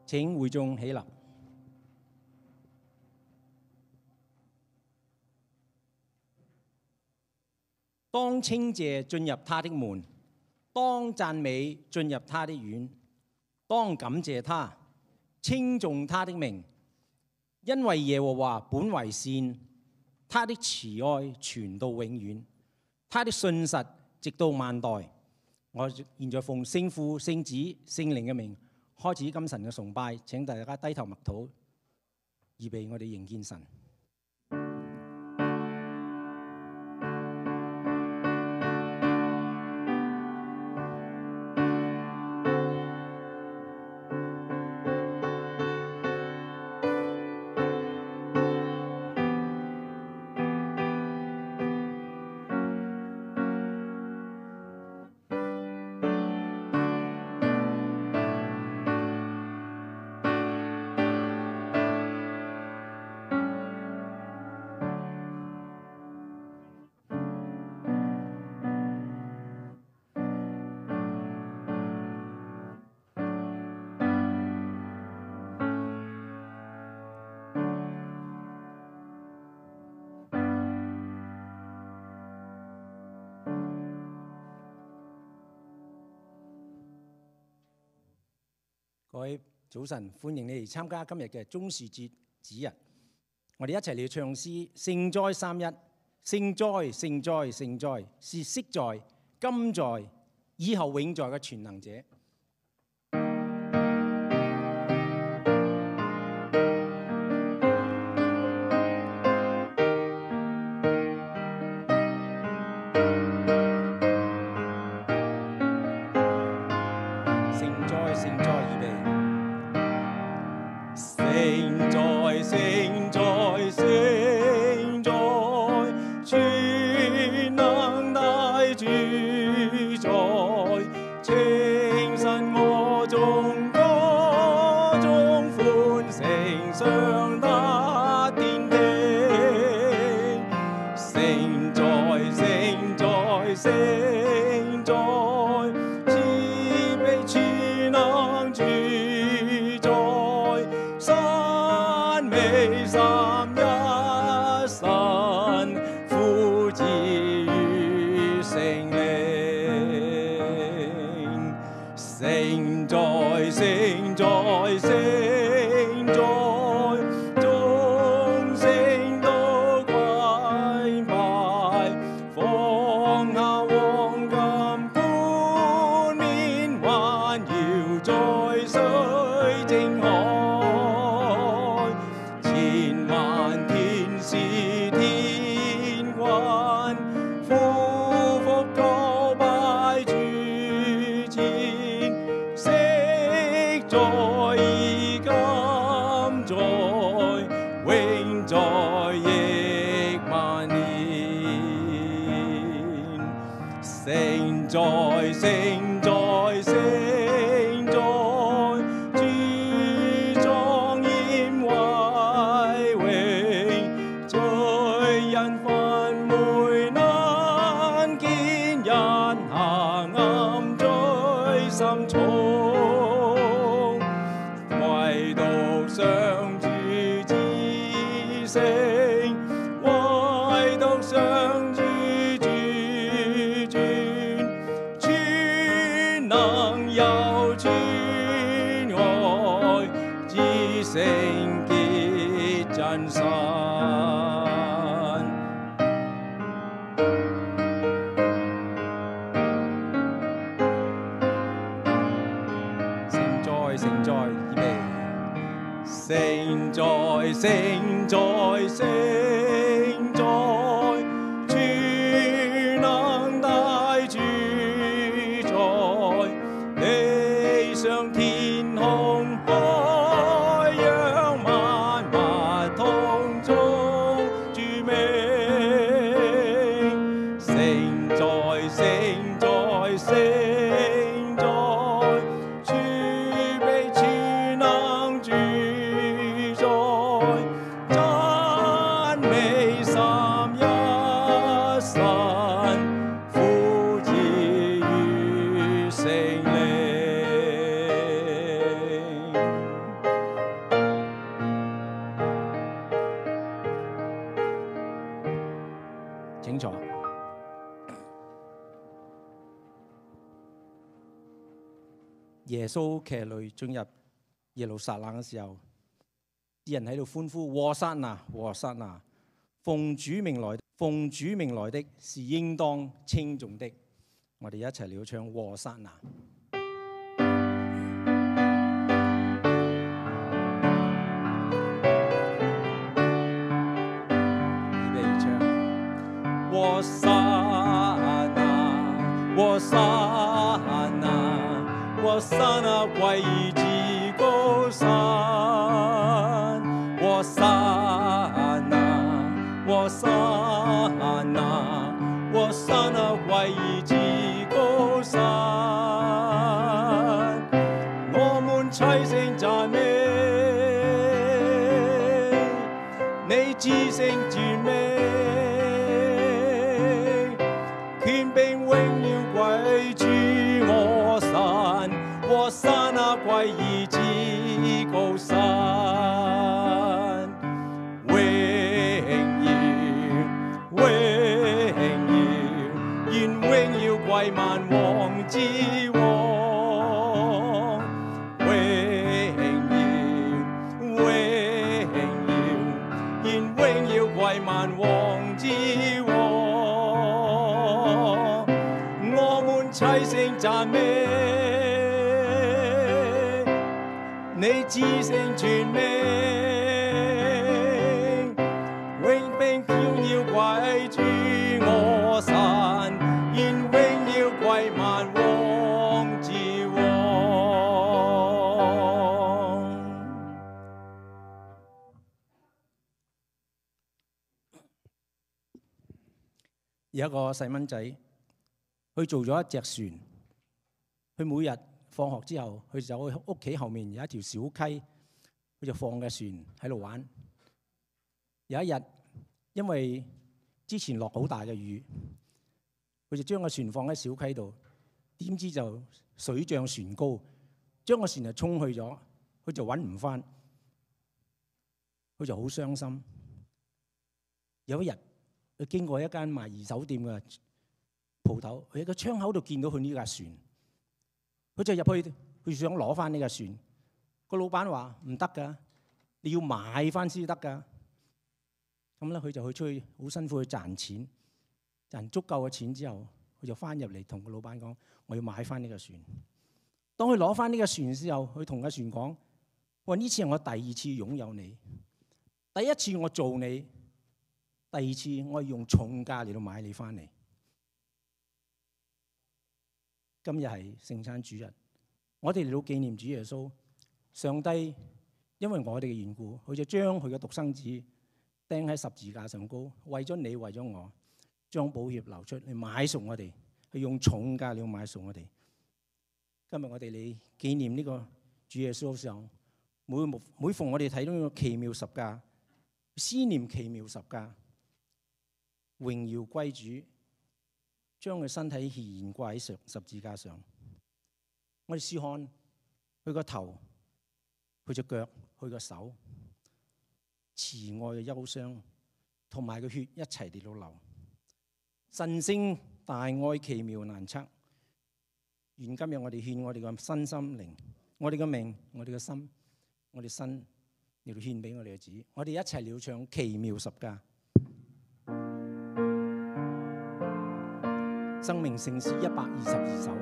請會眾起立。當稱謝進入他的門，當讚美進入他的院，當感謝他，稱頌他的名，因為耶和華本為善，他的慈愛傳到永遠，他的信實直到萬代。我現在奉聖父、聖子、聖靈嘅名開始今晨嘅崇拜，請大家低頭默禱，預備我哋迎見神。各位早晨，歡迎你哋參加今日嘅棕樹節子日。我哋一齊嚟唱詩，聖哉三一，聖哉聖哉聖哉，是昔在、今在、以後永在嘅全能者。耶穌騎驢進入耶路撒冷嘅時候，啲人喺度歡呼：和散那，和散那！奉主名來的是應當稱頌的。我哋一齊嚟唱和散那。預備唱。和散那，和散那，和散那歸於至高神。和散那，和散那，和散那歸於至高神。我們齊聲讚美你至聖尊名，權柄榮耀歸主我神。和散那歸於至高神。為萬王之王，榮耀，榮耀，願榮耀歸萬王之王。我們齊聲讚美你至聖尊名，榮並榮耀歸主我神。為萬王之王。有一個細蚊仔，佢做咗一隻船。佢每日放學之後，佢走去屋企後面有一條小溪，佢就放嘅船喺度玩。有一日，因為之前落好大嘅雨，佢就將個船放喺小溪度，點知就水漲船高，將個船就衝去咗，佢就揾唔翻，佢就好傷心。有一日，佢經過一間賣二手店嘅鋪頭，佢喺個窗口度見到佢呢架船，佢就入去，佢想攞翻呢架船。個老闆話唔得㗎，你要買翻先得㗎。咁咧，佢就去出去好辛苦去賺錢。賺足夠嘅錢之後，佢就翻入嚟同個老闆講：我要買翻呢個船。當佢攞翻呢個船之後，佢同個船講：我話呢次係我第二次擁有你，第一次我做你，第二次我用重價嚟到買你翻嚟。今日係聖餐主日，我哋嚟到紀念主耶穌。上帝因為我哋嘅緣故，佢就將佢嘅獨生子釘喺十字架上高，為咗你，為咗我。將寶血流出嚟買贖我哋，去用重價嚟買贖我哋。今日我哋嚟紀念呢個主耶穌嘅時候，每逢我哋睇到呢個奇妙十架，思念奇妙十架，榮耀歸主，將佢身體懸掛喺十字架上。我哋試看佢個頭、佢隻腳、佢個手，慈愛嘅憂傷同埋個血一齊嚟到流。神聖大愛奇妙難測，願今日我哋獻我哋嘅身心靈，我哋嘅命，我哋嘅心，我哋身嚟到獻俾我哋嘅子，我哋一齊嚟唱奇妙十架。生命聖詩122首。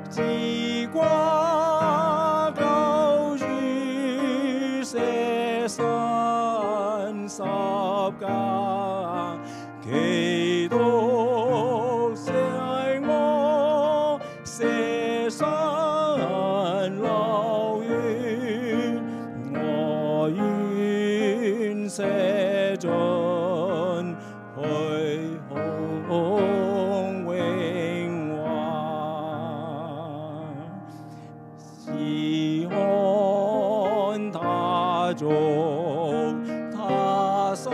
只十架，基督使我捨身流血，我願捨盡去永榮華，是看他做他生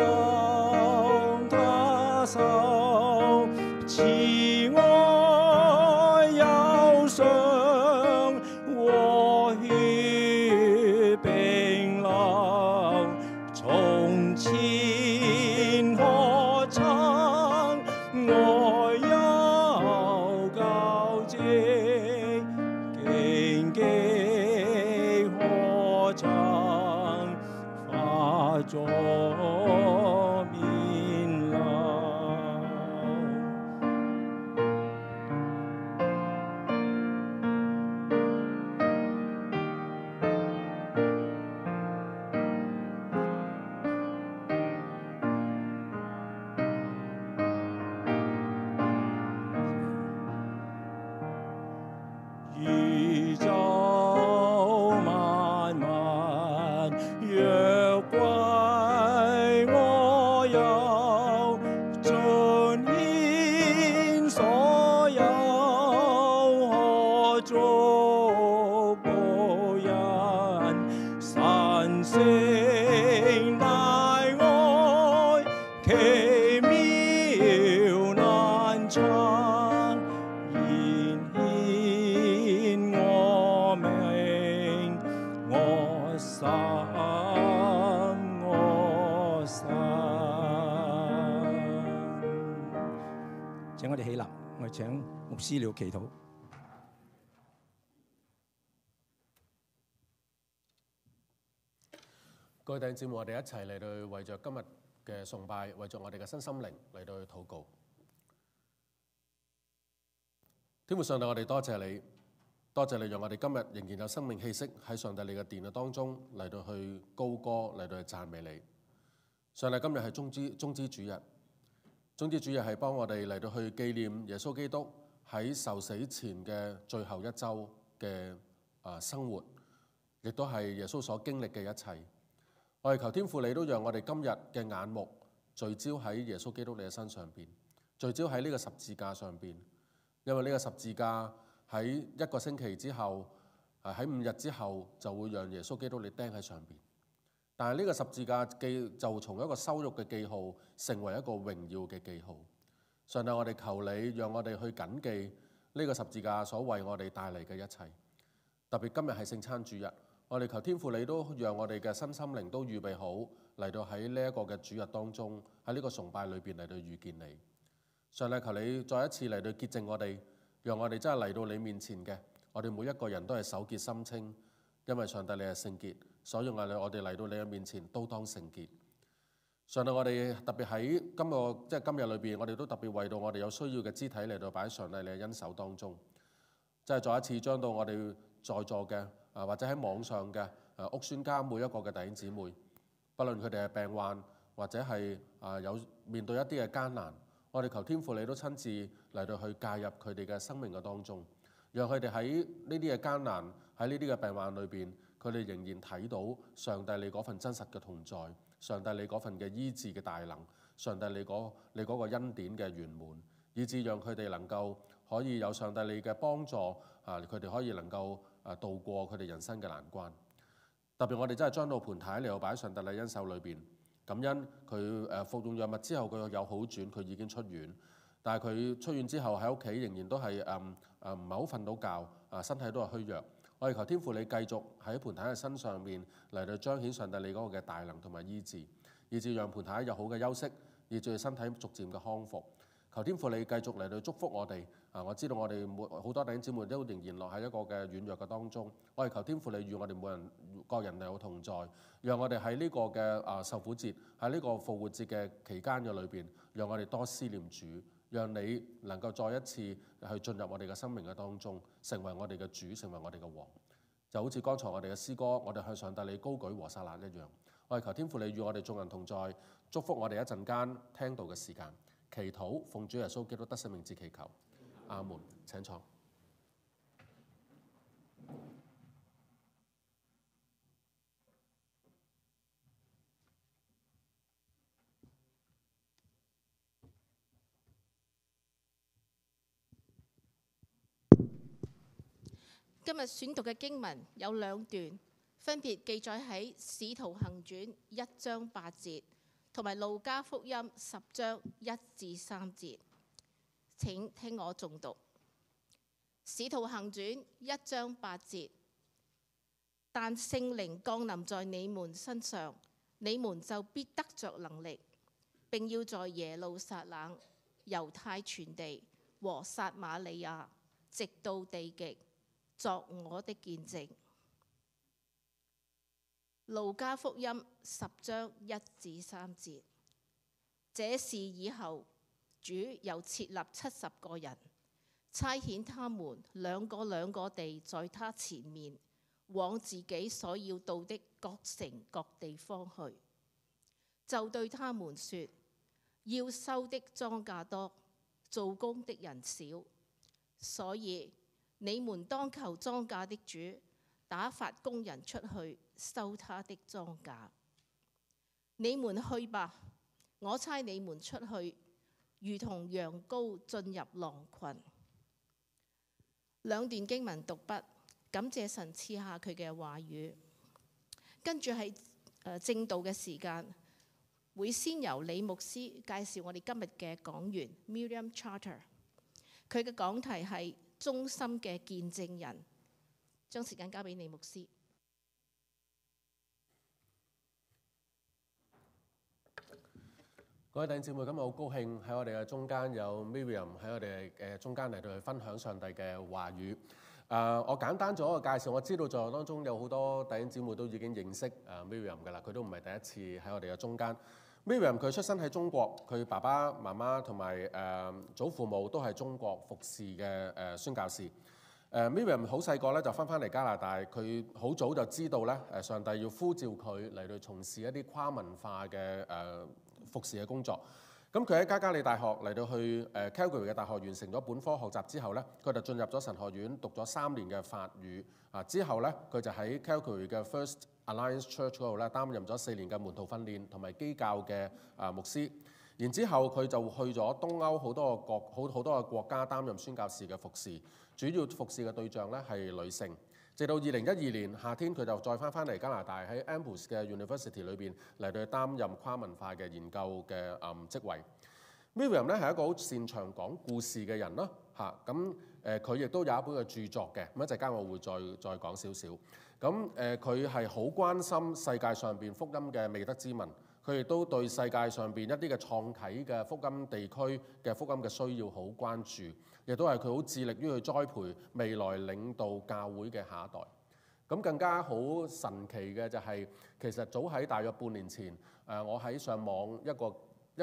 他受，慈愛憂傷和血並流，從前可曾愛有交織，荊棘可曾化作面流。宇宙萬物若歸我有，盡獻所有，可祝福人，神聖大愛，奇妙難測。請我哋起立，我哋請牧師了祈禱。各位弟兄姊妹，我哋一齊嚟到為着今日嘅崇拜，為着我哋嘅身心靈嚟到去禱告。天父上帝，我哋多謝你，多謝你讓我哋今日仍然有生命氣息喺上帝你嘅殿嘅當中嚟到去高歌，嚟到去讚美你。上帝，今日係終之主日。終之主日係幫我哋嚟到去紀念耶穌基督喺受死前嘅最後一週嘅生活，亦都係耶穌所經歷嘅一切。我哋求天父你都讓我哋今日嘅眼目聚焦喺耶穌基督你嘅身上邊，聚焦喺呢個十字架上邊，因為呢個十字架喺一個星期之後，喺5日之後就會讓耶穌基督你釘喺上邊。但係呢個十字架就從一個羞辱嘅記號成為一個榮耀嘅記號。上帝，我哋求你讓我哋去謹記呢個十字架所為我哋帶嚟嘅一切。特別今日係聖餐主日，我哋求天父你都讓我哋嘅身心靈都預備好嚟到喺呢一個嘅主日當中，喺呢個崇拜裏邊嚟到遇見你。上帝，求你再一次嚟到潔淨我哋，讓我哋真係嚟到你面前嘅，我哋每一個人都係手潔心清，因為上帝你係聖潔。所以我哋嚟到你嘅面前都當聖潔。上帝，我哋特別喺今日裏邊，我哋都特別為到我哋有需要嘅肢體嚟到擺喺上帝你嘅恩手當中。即係再一次將到我哋在座嘅或者喺網上嘅屋宣家每一個嘅弟兄姊妹，不論佢哋係病患或者係有面對一啲嘅艱難，我哋求天父你都親自嚟到去介入佢哋嘅生命嘅當中，讓佢哋喺呢啲嘅艱難喺呢啲嘅病患裏邊，佢哋仍然睇到上帝你嗰份真實嘅同在，上帝你嗰份嘅醫治嘅大能，上帝你嗰個恩典嘅圓滿，以致讓佢哋能夠可以有上帝你嘅幫助，佢哋可以能夠渡過佢哋人生嘅難關。特別我哋真係將到盤太嚟到擺喺上帝你恩手裏邊，感恩佢服用藥物之後佢有好轉，佢已經出院，但係佢出院之後喺屋企仍然都係唔係好瞓到覺，身體都係虛弱。我哋求天父你繼續喺盤太嘅身上面嚟到彰顯上帝你嗰個嘅大能同埋醫治，以致讓盤太有好嘅休息，以致身體逐漸嘅康復。求天父你繼續嚟到祝福我哋。我知道我哋好多弟兄姊妹都仍然落喺一個嘅軟弱嘅當中。我哋求天父你與我哋每人各人有同在，讓我哋喺呢個嘅受苦節，喺呢個復活節嘅期間嘅裏邊，讓我哋多思念主，讓你能夠再一次去進入我哋嘅生命嘅當中，成為我哋嘅主，成為我哋嘅王。就好似剛才我哋嘅詩歌，我哋向上帝你高舉和撒冷一樣，我哋求天父你與我哋眾人同在，祝福我哋一陣間聽道嘅時間。祈禱奉主耶穌基督得勝名字祈求，阿門。請坐。今日選讀嘅經文有兩段，分別記載喺《使徒行傳》1章8節，同埋《路加福音》10章1至3節。請聽我誦讀《使徒行傳》1章8節。但聖靈降臨在你們身上，你們就必得着能力，並要在耶路撒冷、猶太全地和撒瑪利亞，直到地極，作我的見證。路加福音10章1至3節。這事以後，主又設立70個人，差遣他們兩個地在他前面，往自己所要到的各城各地方去，就對他們說：要收的莊稼多，做工的人少，所以你們當求莊稼的主打發工人出去收他的莊稼。你們去吧，我差你們出去，如同羊羔進入狼群。兩段經文讀畢，感謝神賜下佢嘅話語。跟住係正道嘅時間，會先由李牧師介紹我哋今日嘅講員 Miriam Charter。佢嘅講題係忠心嘅見證人，將時間交俾李牧師。各位弟兄姊妹，今日好高興喺我哋嘅中間有 Miriam 喺我哋嘅中間嚟到去分享上帝嘅話語。我簡單做一個介紹，我知道在當中有好多弟兄姊妹都已經認識Miriam 㗎啦，佢都唔係第一次喺我哋嘅中間。Miriam 佢出生喺中國，佢爸爸媽媽同埋祖父母都係中國服侍嘅宣教士。Miriam 好細個咧就翻嚟加拿大，佢好早就知道咧上帝要呼召佢嚟到從事一啲跨文化嘅服侍嘅工作。咁佢喺加加利大學嚟到去Calgary 嘅大學完成咗本科學習之後咧，佢就進入咗神學院讀咗3年嘅法語。之後咧佢就喺 Calgary 嘅 First Alliance Church 嗰度咧擔任咗4年嘅門徒訓練同埋基教嘅牧師。然之後佢就去咗東歐好多個國家擔任宣教士嘅服侍，主要服侍嘅對象咧係女性。直到2012年夏天，佢就再翻嚟加拿大喺 Amherst 嘅 University 裏邊嚟到去擔任跨文化嘅研究嘅職位。Miriam 咧係一個好擅長講故事嘅人啦，咁佢亦都有一本嘅著作嘅，咁一陣間我會再講少少。咁佢係好關心世界上邊福音嘅未得之民，佢亦都對世界上邊一啲嘅創啟嘅福音地區嘅福音嘅需要好關注，亦都係佢好致力於去栽培未來領導教會嘅下一代。咁更加好神奇嘅就係，其實早喺大約半年前，我喺上網一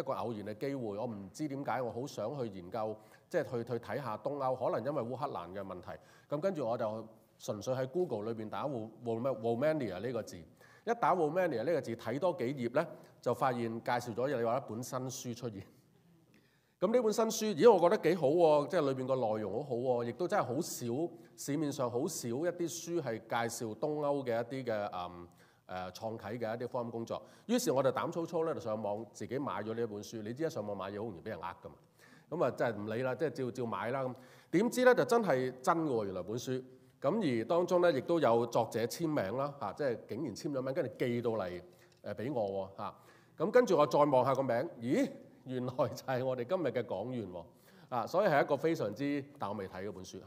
個偶然嘅機會，我唔知點解我好想去研究，即係去睇下東歐，可能因為烏克蘭嘅問題。咁跟住我就純粹喺 Google 裏邊打 Romania 呢個字，一打 Romania 呢個字睇多幾頁咧，就發現介紹咗你話一本新書出現。咁呢本新書，咦，我覺得幾好喎，即係裏邊個內容好好喎，亦都真係好少，市面上好少一啲書係介紹東歐嘅一啲嘅創啟嘅一啲福音工作。於是我就膽粗粗咧就上網自己買咗呢一本書。你知啦，上網買嘢好容易俾人呃㗎嘛。咁啊真係唔理啦，即係照買啦。咁點知咧就真係真嘅喎，原來本書。咁而當中咧亦都有作者簽名啦，即係竟然簽咗名，跟住寄到嚟俾我喎。咁跟住我再望下個名，咦，原來就係我哋今日嘅講員喎。所以係一個非常之，但我未睇嗰本書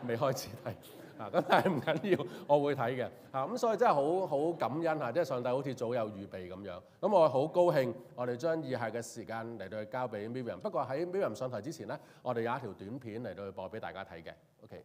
未開始睇。咁但係唔緊要，我會睇嘅。咁所以真係好感恩即係上帝好似早有預備咁樣。咁我好高興，我哋將以下嘅時間嚟到去交俾 Miriam。不過喺 Miriam 上台之前咧，我哋有一條短片嚟到去播俾大家睇嘅。OK。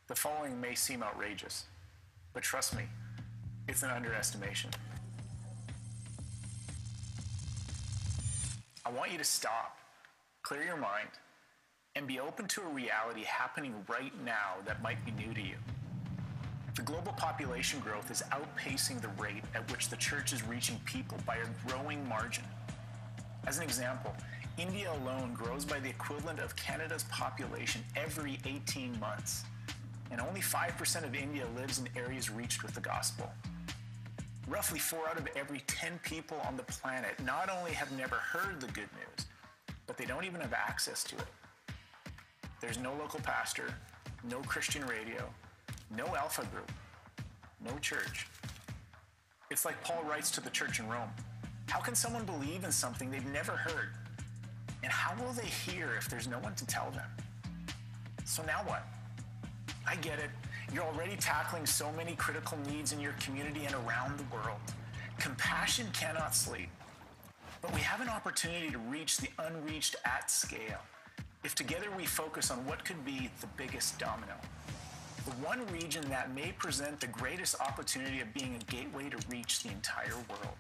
The following may seem outrageous, but trust me, it's an underestimation. I want you to stop, clear your mind, and be open to a reality happening right now that might be new to you. The global population growth is outpacing the rate at which the church is reaching people by a growing margin. As an example, India alone grows by the equivalent of Canada's population every 18 months. And only 5% of India lives in areas reached with the gospel. Roughly 4 out of every 10 people on the planet not only have never heard the good news, but they don't even have access to it. There's no local pastor, no Christian radio, no Alpha group, no church. It's like Paul writes to the church in Rome. How can someone believe in something they've never heard? And how will they hear if there's no one to tell them? So now what? I get it. You're already tackling so many critical needs in your community and around the world. Compassion cannot sleep. But we have an opportunity to reach the unreached at scale if together we focus on what could be the biggest domino. The one region that may present the greatest opportunity of being a gateway to reach the entire world.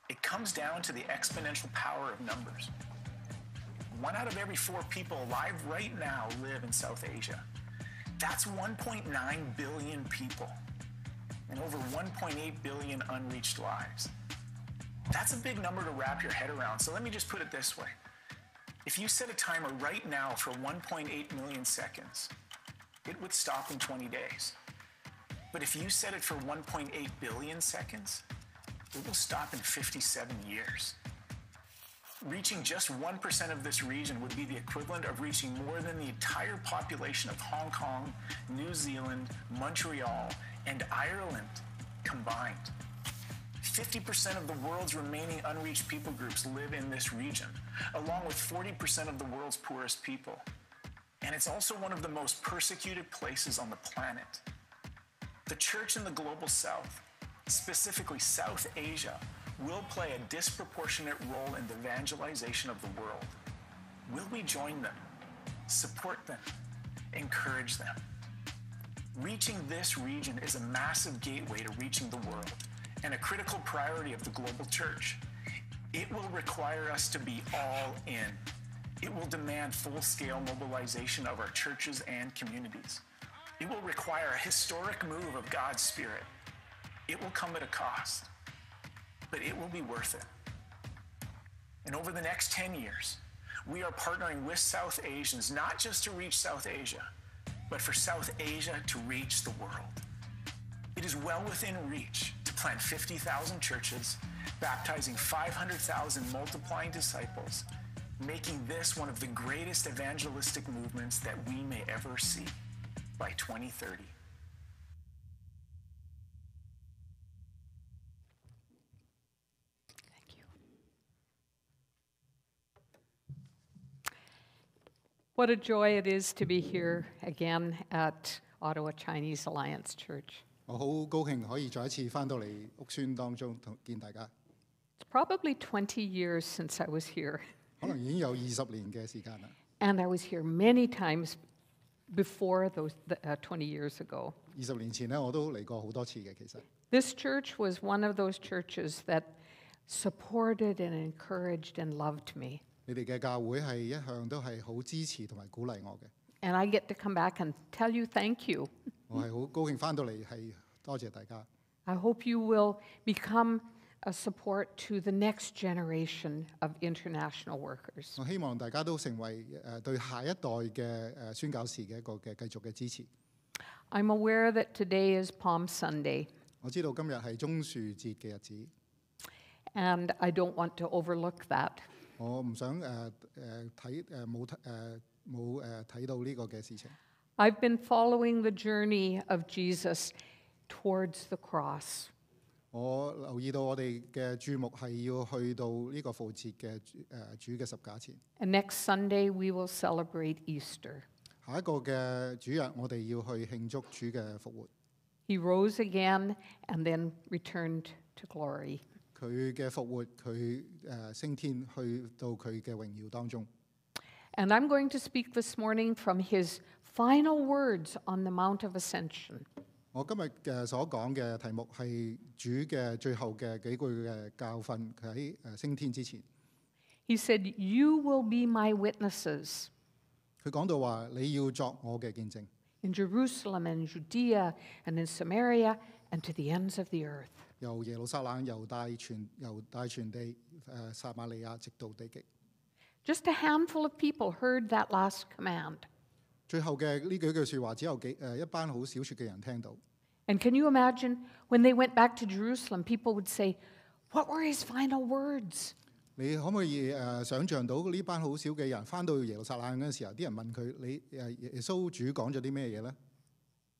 It comes down to the exponential power of numbers. 1 out of every 4 people alive right now live in South Asia. That's 1.9 billion people and over 1.8 billion unreached lives. That's a big number to wrap your head around, so let me just put it this way. If you set a timer right now for 1.8 million seconds, it would stop in 20 days. But if you set it for 1.8 billion seconds, it will stop in 57 years. Reaching just 1% of this region would be the equivalent of reaching more than the entire population of Hong Kong, New Zealand, Montreal, and Ireland combined. 50% of the world's remaining unreached people groups live in this region, along with 40% of the world's poorest people. And it's also one of the most persecuted places on the planet. The church in the global south, specifically South Asia, will play a disproportionate role in the evangelization of the world. Will we join them, support them, encourage them? Reaching this region is a massive gateway to reaching the world and a critical priority of the global church. It will require us to be all in. It will demand full-scale mobilization of our churches and communities. It will require a historic move of God's Spirit. It will come at a cost, but it will be worth it. And over the next 10 years, we are partnering with South Asians, not just to reach South Asia, but for South Asia to reach the world. It is well within reach to plant 50,000 churches, baptizing 500,000 multiplying disciples, making this one of the greatest evangelistic movements that we may ever see by 2030. What a joy it is to be here again at Ottawa Chinese Alliance Church. 我好高興可以再一次翻到嚟屋邨當中見大家。 It's probably 20 years since I was here, 可能已經有20年嘅時間啦。 and I was here many times before those 20 years ago. 20年前咧，我都嚟過好多次嘅。其實 This church was one of those churches that supported and encouraged and loved me. 你哋嘅教會係一向都係好支持同埋鼓勵我嘅。 And I get to come back and tell you thank you. 我係好高興翻到嚟，係多謝大家。 I hope you will become a support to the next generation of international workers. 我希望大家都成為對下一代嘅宣教士嘅一個嘅繼續嘅支持。 I'm aware that today is Palm Sunday, 我知道今日係棕樹節嘅日子， and I don't want to overlook that. 我唔想睇到呢個嘅事情。 I've been following the journey of Jesus towards the cross. 我留意到我哋嘅注目係要去到呢個復活節嘅主嘅十架前。 And next Sunday, we will celebrate Easter. 下一個嘅主日，我哋要去慶祝主嘅復活。 He rose again and then returned to glory. 佢嘅復活，佢升天去到佢嘅榮耀當中。 And I'm going to speak this morning from his final words on the Mount of Ascension. 我今日嘅所講嘅題目係主嘅最後嘅幾句嘅教訓，佢喺升天之前。 He said, "You will be my witnesses 佢講到話：你要作我嘅見證， in Jerusalem and Judea and in Samaria and to the ends of the earth." 由耶路撒冷、猶大全地、撒瑪利亞直到地極。 Just a handful of people heard that last command. 最後嘅呢幾句説話，只有一班好少數嘅人聽到。 And can you imagine when they went back to Jerusalem, people would say, "What were his final words?" 你可唔可以想像到呢班好少嘅人翻到耶路撒冷嗰陣時候，啲人問佢：你耶穌主講咗啲咩嘢咧？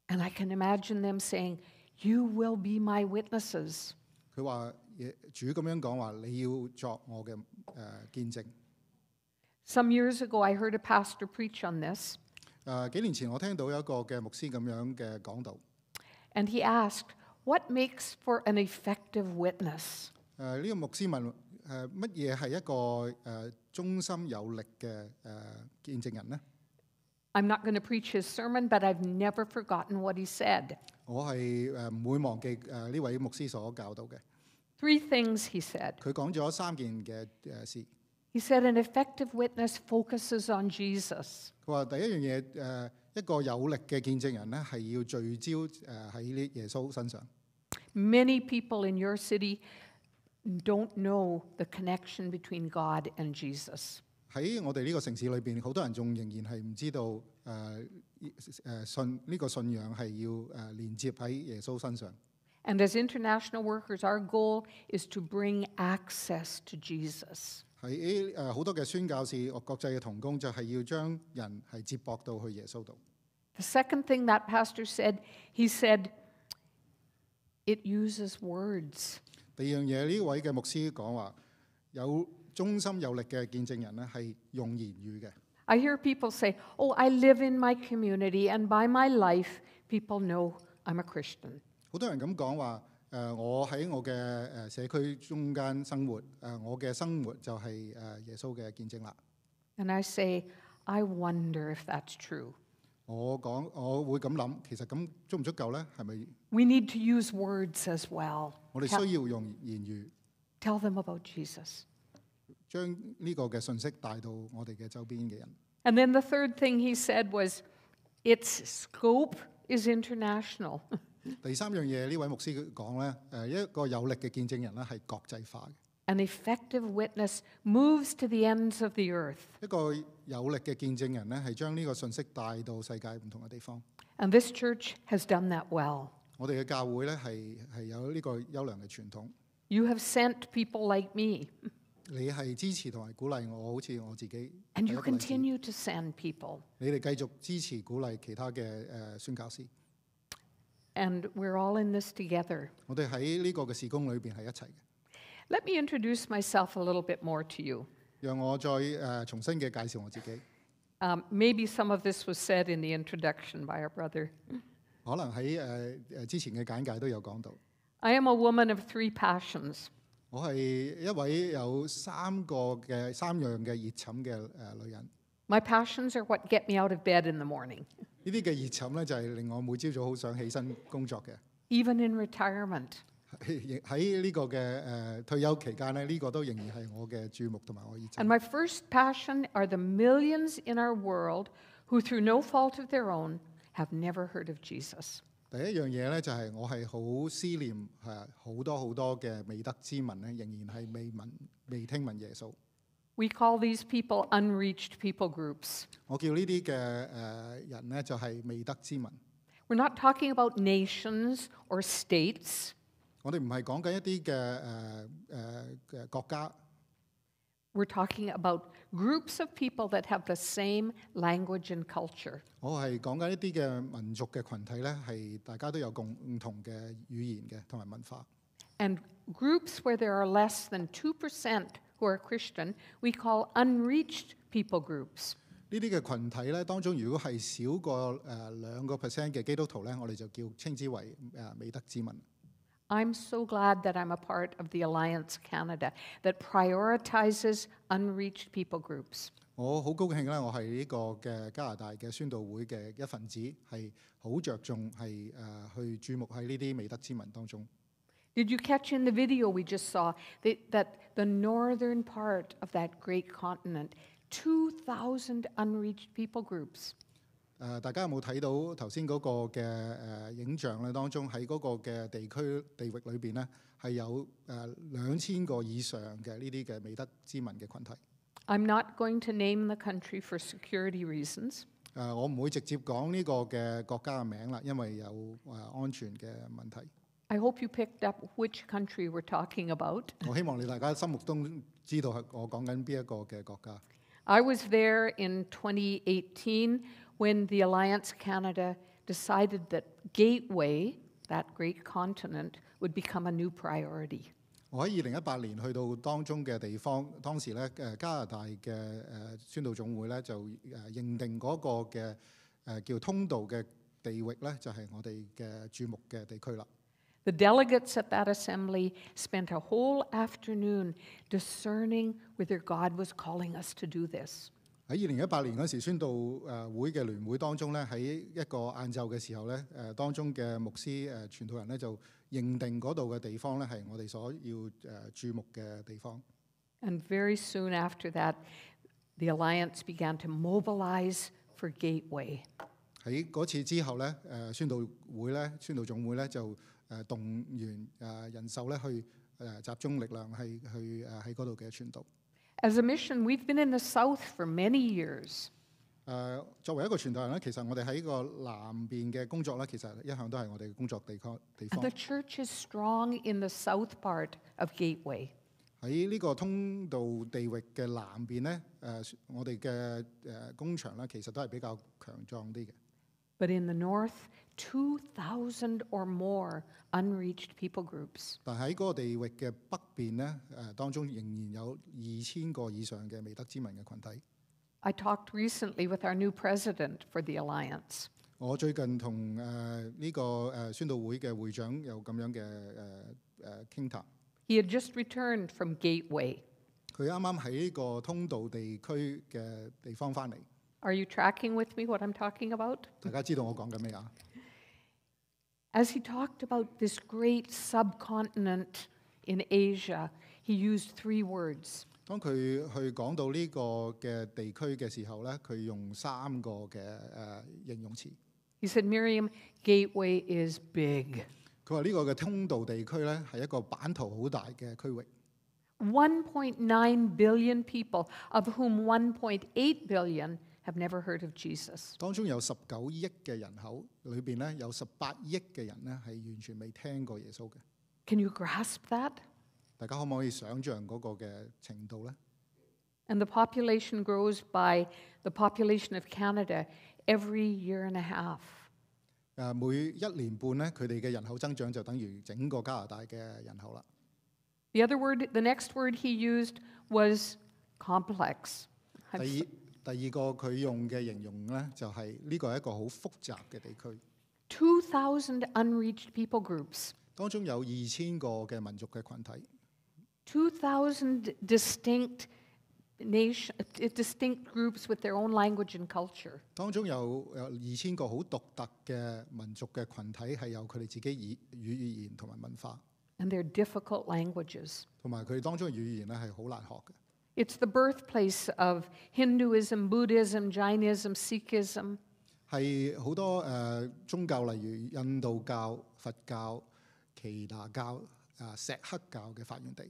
And I can imagine them saying, "You will be my witnesses." 佢話主咁樣講話：你要作我嘅見證。 Some years ago, I heard a pastor preach on this, 幾年前我聽到一個嘅牧師咁樣嘅講道。 and he asked, "What makes for an effective witness?" 呢個牧師問乜嘢係一個忠心有力嘅見證人呢？ I'm not going to preach his sermon, but I've never forgotten what he said. 我係唔會忘記呢位牧師所教導嘅。 Three things he said. 佢講咗3件嘅事。 He said an effective witness focuses on Jesus. 佢話第一樣嘢一個有力嘅見證人咧，係要聚焦喺呢耶穌身上。 Many people in your city don't know the connection between God and Jesus. 喺我哋呢個城市裏邊，好多人仲仍然係唔知道信呢個信仰係要連接喺耶穌身上。 And as international workers, our goal is to bring access to Jesus. 喺好多嘅宣教士、國際嘅同工，就係要將人係接駁到去耶穌度。 The second thing that pastor said, he said, it uses words. 第二樣嘢，呢位嘅牧師講話，有忠心有力嘅見證人咧，係用言語嘅。 I hear people say, "Oh, I live in my community, and by my life, people know I'm a Christian." 好多人咁講話，我喺我嘅社區中間生活，我嘅生活就係耶穌嘅見證啦。 And I say, I wonder if that's true. 我會咁諗，其實咁足唔足夠咧？係咪？ We need to use words as well. 我哋需要用言語， Tell them about Jesus. 將呢個嘅信息帶到我哋嘅周邊嘅人。 And then the third thing he said was, its scope is international. 第三樣嘢，呢位牧師講咧，一個有力嘅見證人咧係國際化嘅。 An effective witness moves to the ends of the earth. 一個有力嘅見證人咧係將呢個信息帶到世界唔同嘅地方。 And this church has done that well. 我哋嘅教會咧係有呢個優良嘅傳統。 You have sent people like me, 你係支持同埋鼓勵我，好似我自己。 and you 係一個例子 continue to send people. 你哋繼續支持鼓勵其他嘅宣教師。 And we're all in this together. 我哋喺呢個嘅事工裏邊係一齊嘅。 Let me introduce myself a little bit more to you. 讓我再重新嘅介紹我自己。 Maybe some of this was said in the introduction by our brother. 可能喺之前嘅簡介都有講到。 I am a woman of 3 passions. 我係一位有3樣嘅熱忱嘅女人。 My passions are what get me out of bed in the morning. 呢啲嘅熱忱咧，就係令我每朝早好想起身工作嘅。 Even in retirement. 喺呢個嘅退休期間咧，呢個都仍然係我嘅注目同埋我熱忱。 And my first passion are the millions in our world who, through no fault of their own, have never heard of Jesus. 第一樣嘢咧，就係我係好思念好多嘅未得之民咧，仍然係未聽聞耶穌。 We call these people unreached people groups. 我叫呢啲嘅人咧，就係未得之民。 We're not talking about nations or states. 我哋唔係講緊一啲嘅國家。We're talking about groups of people that have the same language and culture. 我係講緊一啲嘅民族嘅群體咧，係大家都有共同嘅語言嘅同埋文化。And groups where there are less than 2% who are Christian, we call unreached people groups. 呢啲嘅群體咧，當中如果係少過2% 嘅基督徒咧，我哋就稱之為未得之民。I'm so glad that I'm a part of the Alliance Canada that prioritizes unreached people groups. 我好高興咧，我係呢個嘅加拿大嘅宣道會嘅一份子，係好着重係去注目喺呢啲未得之民當中。Did you catch in the video we just saw that the northern part of that great continent, 2,000 unreached people groups? 大家有冇睇到頭先嗰個嘅影像咧？當中喺嗰個嘅地域裏邊咧，係有2000個以上嘅呢啲嘅未得之民嘅群體。I'm not going to name the country for security reasons. 我唔會直接講呢個嘅國家嘅名啦，因為有安全嘅問題。I hope you picked up which country we're talking about. 我希望你大家心目中知道係我講緊邊一個嘅國家。I was there in 2018 when the Alliance Canada decided that Gateway, that great continent, would become a new priority. 我喺2018年去到當中嘅地方，當時咧加拿大嘅宣道總會咧就認定嗰個嘅叫通道嘅地域咧，就係我哋嘅注目嘅地區啦。The delegates at that assembly spent a whole afternoon discerning whether God was calling us to do this. 喺2018年嗰時，宣道會嘅聯會當中咧，喺一個晏晝嘅時候咧，當中嘅牧師傳道人咧就認定嗰度嘅地方咧係我哋所要注目嘅地方。And very soon after that, the Alliance began to mobilize for Gateway. 喺嗰次之後咧，宣道總會咧就動員人手咧去集中力量係去喺嗰度嘅傳道。As a mission, we've been in the South for many years. 作為一個傳道人咧，其實我哋喺個南邊嘅工作咧，其實一向都係我哋嘅工作地方。 And the church is strong in the south part of Gateway. 喺呢個通道地域嘅南邊咧，我哋嘅工場咧，其實都係比較強壯啲嘅。But in the north, 2,000 or more unreached people groups. 但喺嗰個地域嘅北邊咧，當中仍然有2000個以上嘅未得之民嘅群體。I talked recently with our new president for the Alliance. 我最近同呢個宣道會嘅會長有咁樣嘅傾談。He had just returned from Gateway. 佢啱啱喺呢個通道地區嘅地方翻嚟。Are you tracking with me what I'm talking about? 大家知道我講緊咩啊？ As he talked about this great subcontinent in Asia, he used 3 words. 當佢去講到呢個嘅地區嘅時候咧，佢用3個嘅形容詞。He said, Miriam, Gateway is big. 佢話呢個嘅通道地區咧係一個版圖好大嘅區域。 1.9 billion people, of whom 1.8 billion have never heard of Jesus. 當中有19億嘅人口，裏邊咧有18億嘅人咧係完全未聽過耶穌嘅。 Can you grasp that? 大家可唔可以想像嗰個嘅程度咧？ And the population grows by the population of Canada every year and a half. 每1年半咧，佢哋嘅人口增長就等於整個加拿大嘅人口啦。The next word he used was complex. 第二個佢用嘅形容咧，就係呢個係一個好複雜嘅地區。 2,000 unreached people groups. 當中有2000個嘅民族嘅群體。 2,000 distinct groups with their own language and culture. 當中有2000個好獨特嘅民族嘅群體，係有佢哋自己語言同埋文化。 And they're difficult languages. 同埋佢哋當中嘅語言咧係好難學嘅。 It's the birthplace of Hinduism, Buddhism, Jainism, Sikhism. 係好多宗教，例如印度教、佛教、耆那教、錫克教嘅發源地。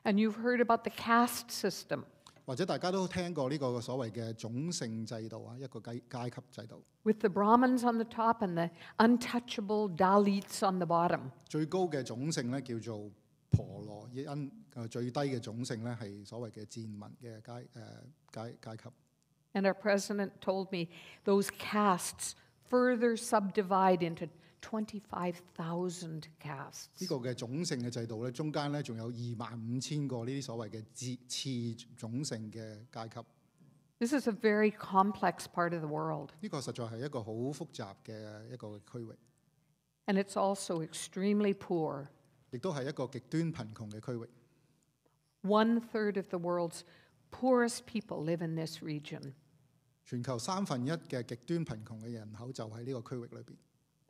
And you've heard about the caste system. 或者大家都聽過呢個所謂嘅種姓制度啊，一個階級制度。 With the Brahmins on the top and the untouchable Dalits on the bottom. 最高嘅種姓咧叫做婆羅因最低嘅種姓咧係所謂嘅賤民嘅階級。 And our president told me those castes further subdivide into 25,000 castes. 呢個嘅種姓嘅制度咧，中間咧仲有25,000個呢啲所謂嘅次種姓嘅階級。 This is a very complex part of the world. 呢個實在係一個好複雜嘅一個區域， And it's also extremely poor. 亦都係一個極端貧窮嘅區域。 1/3 of the world's poorest people live in this region. 全球1/3嘅極端貧窮嘅人口就喺呢個區域裏邊。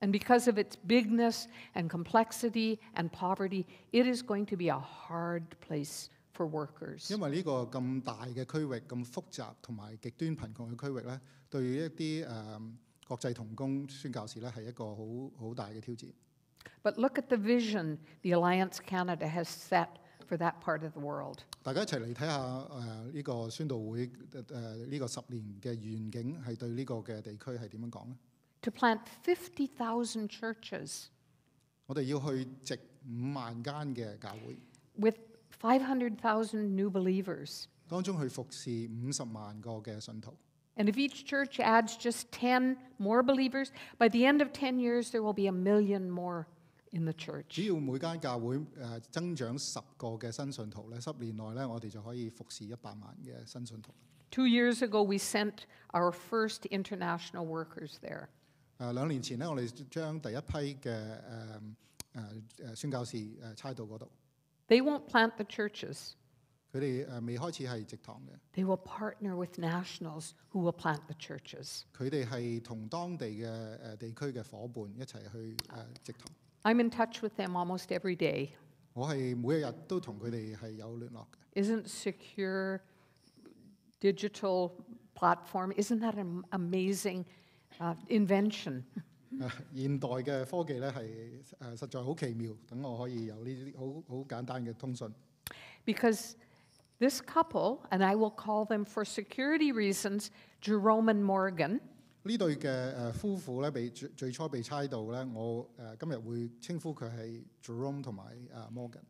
And because of its bigness and complexity and poverty, it is going to be a hard place for workers. 因為呢個咁大嘅區域、咁複雜同埋極端貧窮嘅區域咧，對於一啲國際同工宣教士咧係一個好大嘅挑戰。 But look at the vision the Alliance Canada has set for that part of the world. 大家一齊嚟睇下呢個宣道會呢個10年嘅願景係對呢個嘅地區係點樣講咧？ To plant 50,000 churches 我哋要去植5萬間嘅教會， with 500,000 new believers. 當中去服侍50萬個嘅信徒。 And if each church adds just 10 more believers, by the end of 10 years, there will be 1 million more in the church. 只要每間教會增長10個嘅新信徒咧，10年內咧，我哋就可以服侍100萬嘅新信徒。 2 years ago, we sent our first international workers there. 2年前咧，我哋將第一批嘅宣教士差到嗰度。 They won't plant the churches. 佢哋未開始係植堂嘅， They will partner with nationals who will plant the churches. 佢哋係同當地嘅地區嘅伙伴一齊去植堂。 I'm in touch with them almost every day. 我係每一日都同佢哋係有聯絡嘅。 Isn't secure digital platform, isn't that an amazing invention? 現代嘅科技咧係實在好奇妙，等我可以有呢啲好簡單嘅通訊。 Because this couple, and I will call them for security reasons, Jerome and Morgan, 呢對嘅夫婦咧，最初被猜到咧，我今日會稱呼佢係 Jerome 同埋Morgan。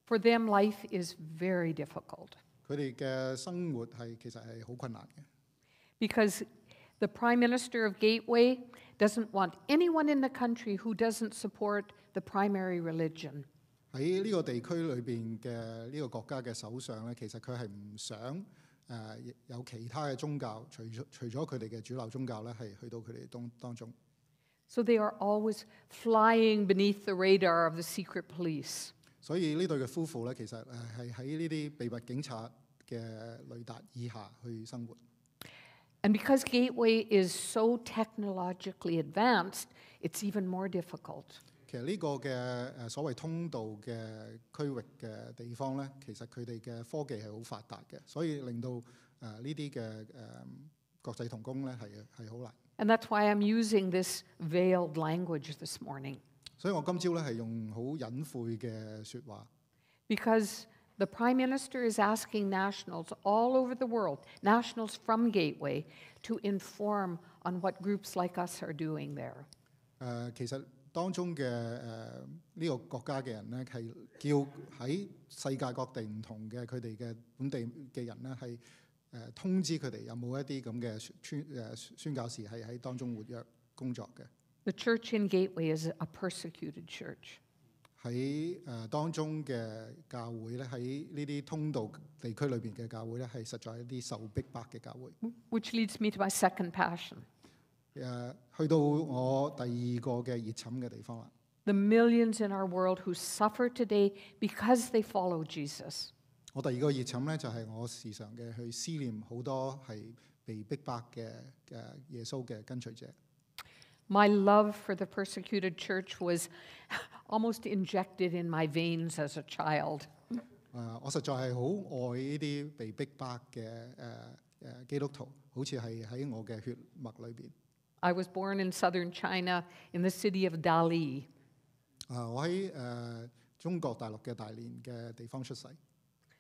for them life is very difficult. 佢哋嘅生活其實係好困難嘅。 Because the Prime Minister of Gateway doesn't want anyone in the country who doesn't support the primary religion. 喺呢個地區裏邊嘅呢個國家嘅首相咧，其實佢係唔想有其他嘅宗教，除咗佢哋嘅主流宗教咧，係去到佢哋當中。 So they are always flying beneath the radar of the secret police. 所以呢對嘅夫婦咧，其實係喺呢啲秘密警察嘅雷達以下去生活。 And because Gateway is so technologically advanced, it's even more difficult. 其實呢個嘅所謂通道嘅區域嘅地方咧，其實佢哋嘅科技係好發達嘅，所以令到呢啲嘅國際同工咧係好難。 And that's why I'm using this veiled language this morning. 所以我今朝咧係用好隱晦嘅説話。 Because the Prime Minister is asking nationals all over the world, nationals from Gateway, to inform on what groups like us are doing there. 其實當中嘅呢個國家嘅人咧，係叫喺世界各地唔同嘅佢哋嘅本地嘅人咧，係通知佢哋有冇一啲咁嘅宣教士係喺當中活躍工作嘅。 The church in Gateway is a persecuted church. 喺當中嘅教會咧，喺呢啲通道地區裏邊嘅教會咧，係實在一啲受逼迫嘅教會。 Which leads me to my second passion. 去到我第二個嘅熱忱嘅地方啦。 The millions in our world who suffer today because they follow Jesus. 我第二個熱忱咧，就係我時常嘅去思念好多係被逼迫嘅耶穌嘅跟隨者。 My love for the persecuted church was almost injected in my veins as a child. 我實在係好愛呢啲被逼迫嘅基督徒，好似係喺我嘅血脈裏邊。 I was born in southern China in the city of Dali. 我喺中國大陸嘅大連嘅地方出世。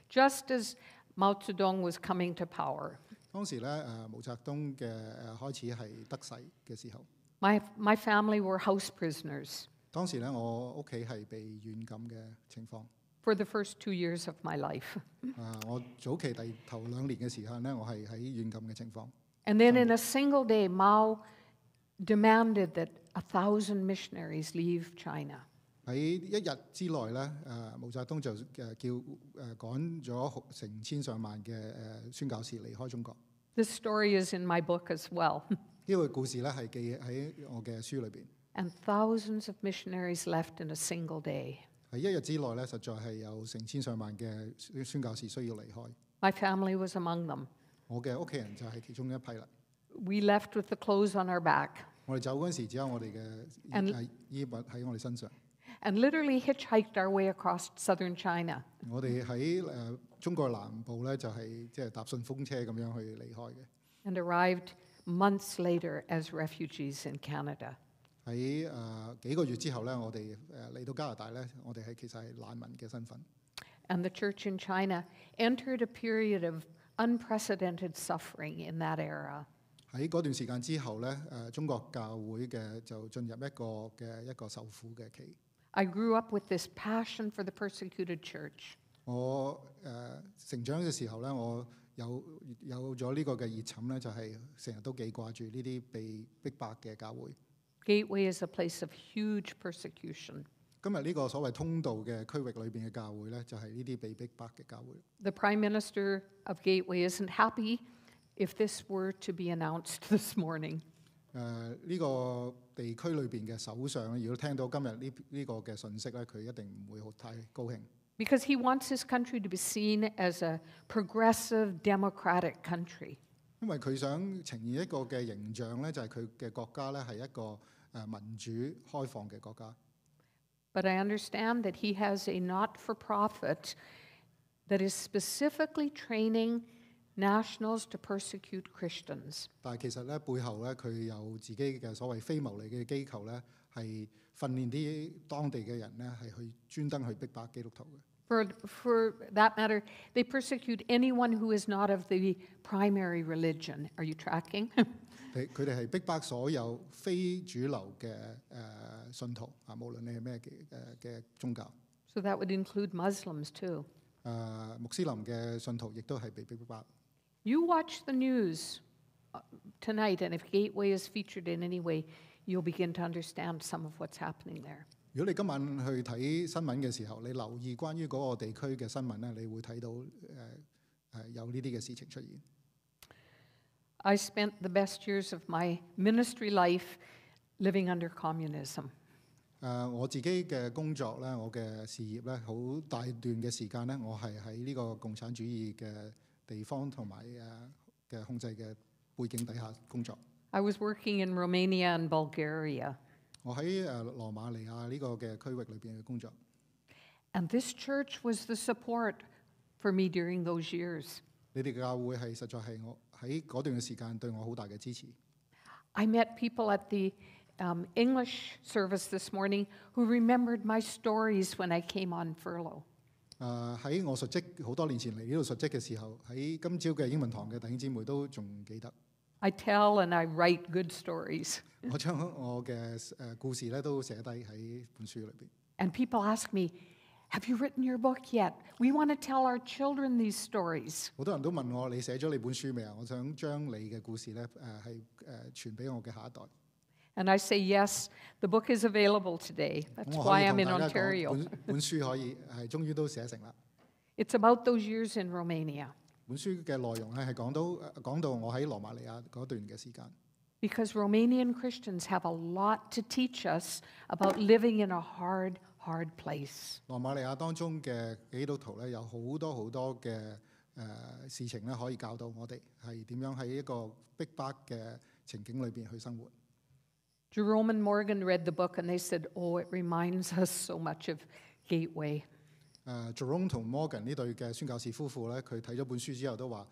Just as Mao Zedong was coming to power. 當時咧毛澤東嘅開始係得勢嘅時候。 My family were house prisoners. 當時咧我屋企係被軟禁嘅情況。for the first 2 years of my life. 我早期頭2年嘅時間咧，我係喺軟禁嘅情況。 And then in a single day, Mao demanded that 1,000 missionaries leave China. 喺一日之內咧，毛澤東就叫趕咗成千上萬嘅宣教士離開中國。 This story is in my book as well. 呢個故事咧係記喺我嘅書裏邊。 And thousands of missionaries left in a single day. 喺一日之內咧，實在係有成千上萬嘅宣教士需要離開。 My family was among them. 我嘅屋企人就係其中一批啦。 We left with the clothes on our back 我哋走嗰陣時，只有我哋嘅衣物喺我哋身上。 and literally hitchhiked our way across southern China. 我哋喺中國南部咧，就係即係搭順風車咁樣去離開嘅。 And arrived months later as refugees in Canada. 喺幾個月之後咧，我哋嚟到加拿大咧，我哋係其實係難民嘅身份。 And the church in China entered a period of unprecedented suffering in that era. 喺嗰段時間之後咧，中國教會嘅就進入一個受苦嘅期。 I grew up with this passion for the persecuted church. 我成長嘅時候咧，我有咗呢個嘅熱忱咧，就係成日都記掛住呢啲被逼迫嘅教會。 Gateway is a place of huge persecution. 今日呢個所謂通道嘅區域裏邊嘅教會咧，就係呢啲被逼迫嘅教會。 The Prime Minister of Gateway isn't happy if this were to be announced this morning. 呢個地區裏邊嘅首相咧，如果聽到今日呢個嘅信息咧，佢一定唔會太高興。 Because he wants his country to be seen as a progressive, democratic country. 因為佢想呈現一個嘅形象咧，就係佢嘅國家咧係一個民主開放嘅國家。 But I understand that he has a not-for-profit that is specifically training nationals to persecute Christians. 但係其實咧背後咧佢有自己嘅所謂非牟利嘅機構咧，係訓練啲當地嘅人咧係去專登去逼迫基督徒嘅。 For that matter, they persecute anyone who is not of the primary religion. Are you tracking? 佢哋係逼迫所有非主流嘅信徒啊，無論你係咩嘅宗教。 So that would include Muslims too. 穆斯林嘅信徒亦都係被逼迫。 You watch the news tonight, and if Gateway is featured in any way, you'll begin to understand some of what's happening there. 如果你今晚去睇新聞嘅時候，你留意關於嗰個地區嘅新聞咧，你會睇到有呢啲嘅事情出現。 I spent the best years of my ministry life living under communism. 我自己嘅工作咧，我嘅事業咧，好大段嘅時間咧，我係喺呢個共產主義嘅地方同埋嘅控制嘅背景底下工作。 I was working in Romania and Bulgaria. 我喺羅馬尼亞呢個嘅區域裏邊嘅工作。 And this church was the support for me during those years. 你哋嘅教會係實在係我喺嗰段嘅時間對我好大嘅支持。 I met people at the English service this morning who remembered my stories when I came on furlough. 喺我述職好多年前嚟呢度述職嘅時候，喺今朝嘅英文堂嘅弟兄姊妹都仲記得。 I tell and I write good stories. 我將我嘅故事咧都寫低喺本書裏邊。 And people ask me, have you written your book yet? We want to tell our children these stories. 好多人都問我：你寫咗你本書未啊？我想將你嘅故事咧係傳俾我嘅下一代。 And I say, yes, the book is available today. That's why I'm in 我可以同大家講 Ontario. 本書可以係終於都寫成啦。 It's about those years in Romania. 本書嘅內容咧係講到我喺羅馬尼亞嗰段嘅時間。 Because Romanian Christians have a lot to teach us about living in a hard, hard place. 羅馬尼亞當中嘅基督徒咧有好多嘅事情咧可以教到我哋係點樣喺一個逼迫嘅情景裏邊去生活。 Jerome and Morgan read the book and they said, oh, it reminds us so much of Gateway. Jerome 同 Morgan 呢對嘅宣教士夫婦咧，佢睇咗本書之後都話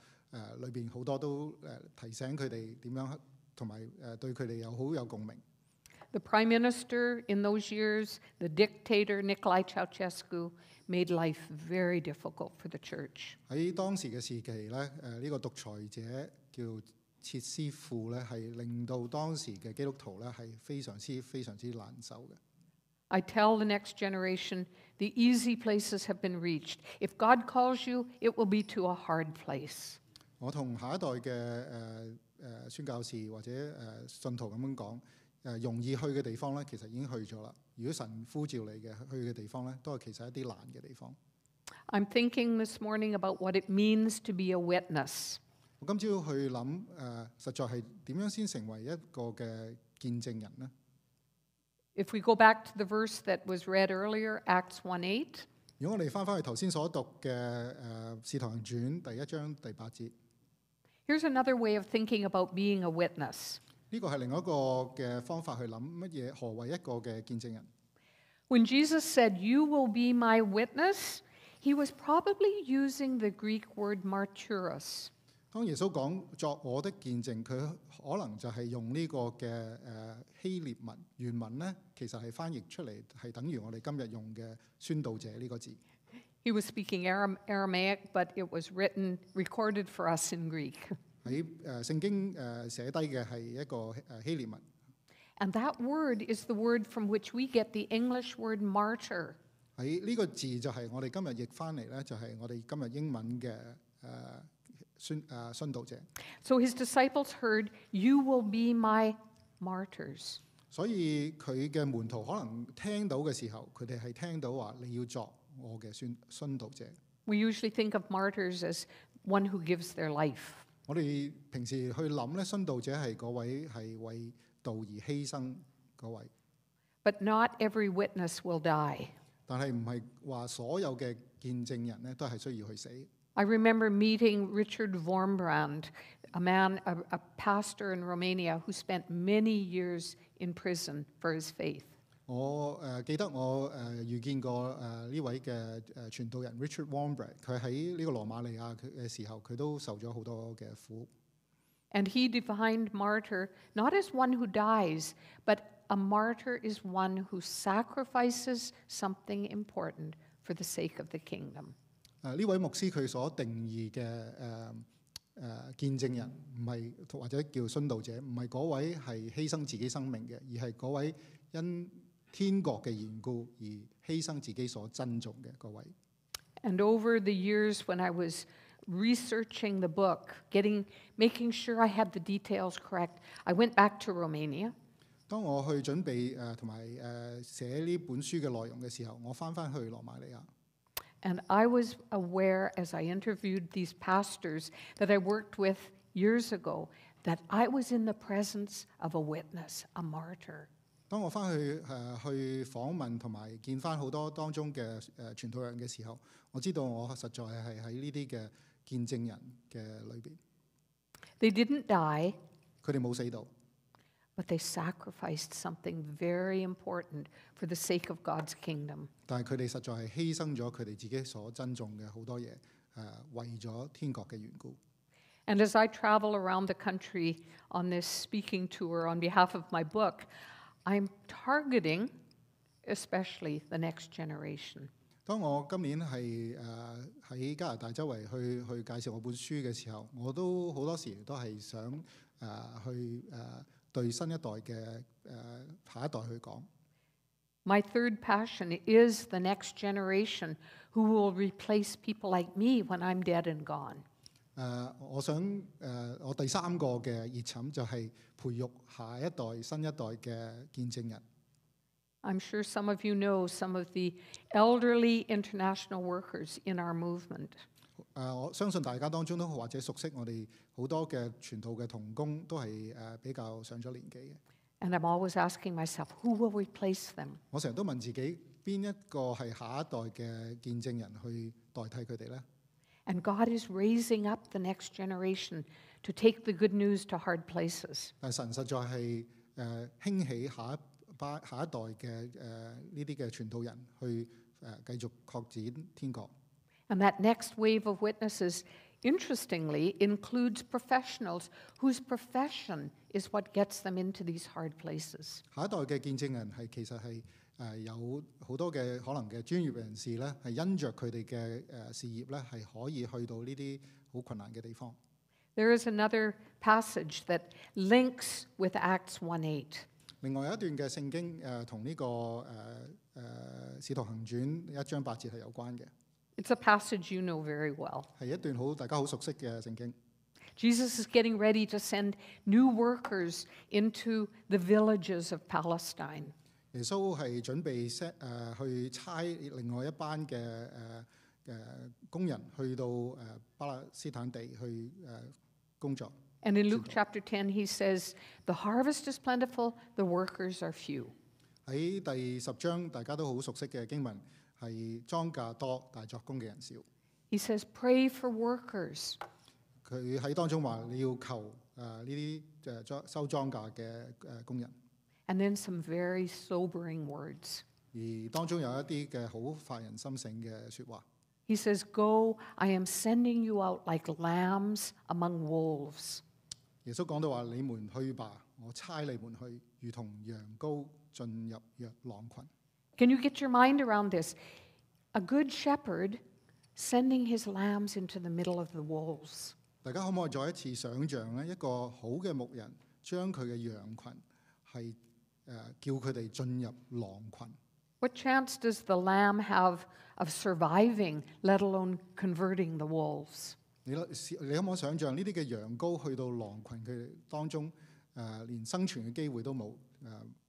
裏邊好多都提醒佢哋點樣，同埋對佢哋好有共鳴。 The Prime Minister in those years, the dictator Nicolae Ceausescu, made life very difficult for the church. 喺當時嘅時期咧，呢個獨裁者叫切斯庫咧，係令到當時嘅基督徒咧係非常之難受嘅。I tell the next generation, the easy places have been reached. If God calls you, it will be to a hard place. 我同下一代嘅宣教士或者信徒咁樣講，容易去嘅地方咧，其實已經去咗啦。如果神呼召你嘅去嘅地方咧，都係其實一啲難嘅地方。I'm thinking this morning about what it means to be a witness. 我今朝去諗實在係點樣先成為一個嘅見證人呢？ If we go back to the verse that was read earlier, Acts 1:8, 如果我哋翻去頭先所讀嘅使徒行傳第1章第8節， here's another way of thinking about being a witness. 呢個係另一個嘅方法去諗乜嘢何為一個嘅見證人。 When Jesus said, "You will be my witness," he was probably using the Greek word martyros. 當耶穌講作我的見證，佢可能就係用呢個嘅希臘文原文咧，其實係翻譯出嚟係等於我哋今日用嘅宣道者呢個字。 He was speaking Aramaic, but it was recorded for us in Greek. 喺聖經寫低嘅係一個希臘文。 And that word is the word from which we get the English word martyr. 喺呢個字就係我哋今日譯翻嚟咧，就係我哋今日英文嘅殉道者。 So his disciples heard, "You will be my martyrs." 所以佢嘅門徒可能聽到嘅時候，佢哋係聽到話你要作我嘅殉道者。 We usually think of martyrs as one who gives their life. 我哋平時去諗咧，殉道者係嗰位係為道而犧牲嗰位。 But not every witness will die. 但係唔係話所有嘅見證人咧都係需要去死。 I remember meeting Richard Wormbrand, a pastor in Romania who spent many years in prison for his faith. 我記得我遇見過呢位嘅傳道人 Richard Wormbrand， 佢喺呢個羅馬尼亞嘅時候，佢都受咗好多嘅苦。 And he defined martyr not as one who dies, but a martyr is one who sacrifices something important for the sake of the kingdom. 呢位牧師佢所定義嘅見證人，唔係或者叫殉道者，唔係嗰位係犧牲自己生命嘅，而係嗰位因天國嘅緣故而犧牲自己所珍重嘅嗰位。 And over the years when I was researching the book, making sure I had the details correct, I went back to Romania. 當我去準備同埋寫呢本書嘅內容嘅時候，我翻去羅馬尼亞。 And I was aware as I interviewed these pastors that I worked with years ago that I was in the presence of a witness, a martyr. 當我翻去訪問同埋見翻好多當中嘅傳道人嘅時候，我知道我實在係喺呢啲嘅見證人嘅裏邊。 They didn't die, 佢哋冇死到， but they sacrificed something very important for the sake of God's kingdom. 但係佢哋實在係犧牲咗佢哋自己所珍重嘅好多嘢，為咗天國嘅緣故。 And as I travel around the country on this speaking tour on behalf of my book, I'm targeting especially the next generation. 當我今年係喺加拿大周圍去介紹我本書嘅時候，我都好多時都係想去對新一代嘅下一代去講。 My third passion is the next generation who will replace people like me when I'm dead and gone. 我想我第三個嘅熱忱就係培育下一代、新一代嘅見證人。 I'm sure some of you know some of the elderly international workers in our movement. 我相信大家當中都或者熟悉我哋好多嘅傳道嘅同工都係比較上咗年紀嘅。 And I'm always asking myself, who will replace them? 我成日都問自己，邊一個係下一代嘅見證人去代替佢哋呢？ And God is raising up the next generation to take the good news to hard places. 但神實在係興起下一代嘅呢啲嘅傳道人去繼續擴展天國。 And that next wave of witnesses, interestingly, includes professionals whose profession is what gets them into these hard places. 下一代嘅見證人係其實係有好多嘅可能嘅專業人士咧，係因着佢哋嘅事業咧，係可以去到呢啲好困難嘅地方。 There is another passage that links with Acts 1:8. 另外一段嘅聖經同呢個使徒行傳1章8節係有關嘅， It's a passage you know very well. 係一段大家好熟悉嘅聖經。 Jesus is getting ready to send new workers into the villages of Palestine. 耶穌係準備去差另外一班嘅工人去到巴勒斯坦地去工作。 And in Luke chapter 10, he says, the harvest is plentiful, the workers are few. 喺第10章大家都好熟悉嘅經文係莊稼多，但係作工嘅人少。 He says, pray for workers. 佢喺當中話你要求呢啲收莊稼嘅工人。 And then some very sobering words. 而當中有一啲嘅好發人心醒嘅説話。 He says, go, I am sending you out like lambs among wolves. 耶穌講到話：你們去吧，我差你們去，如同羊羔進入狼群。 Can you get your mind around this? A good shepherd sending his lambs into the middle of the wolves. 大家可唔可以再一次想像呢？一個好嘅牧人將佢嘅羊群係叫佢哋進入狼群。 What chance does the lamb have of surviving, let alone converting the wolves? 你可唔可以想像呢啲嘅羊羔去到狼群佢哋當中，連生存嘅機會都冇，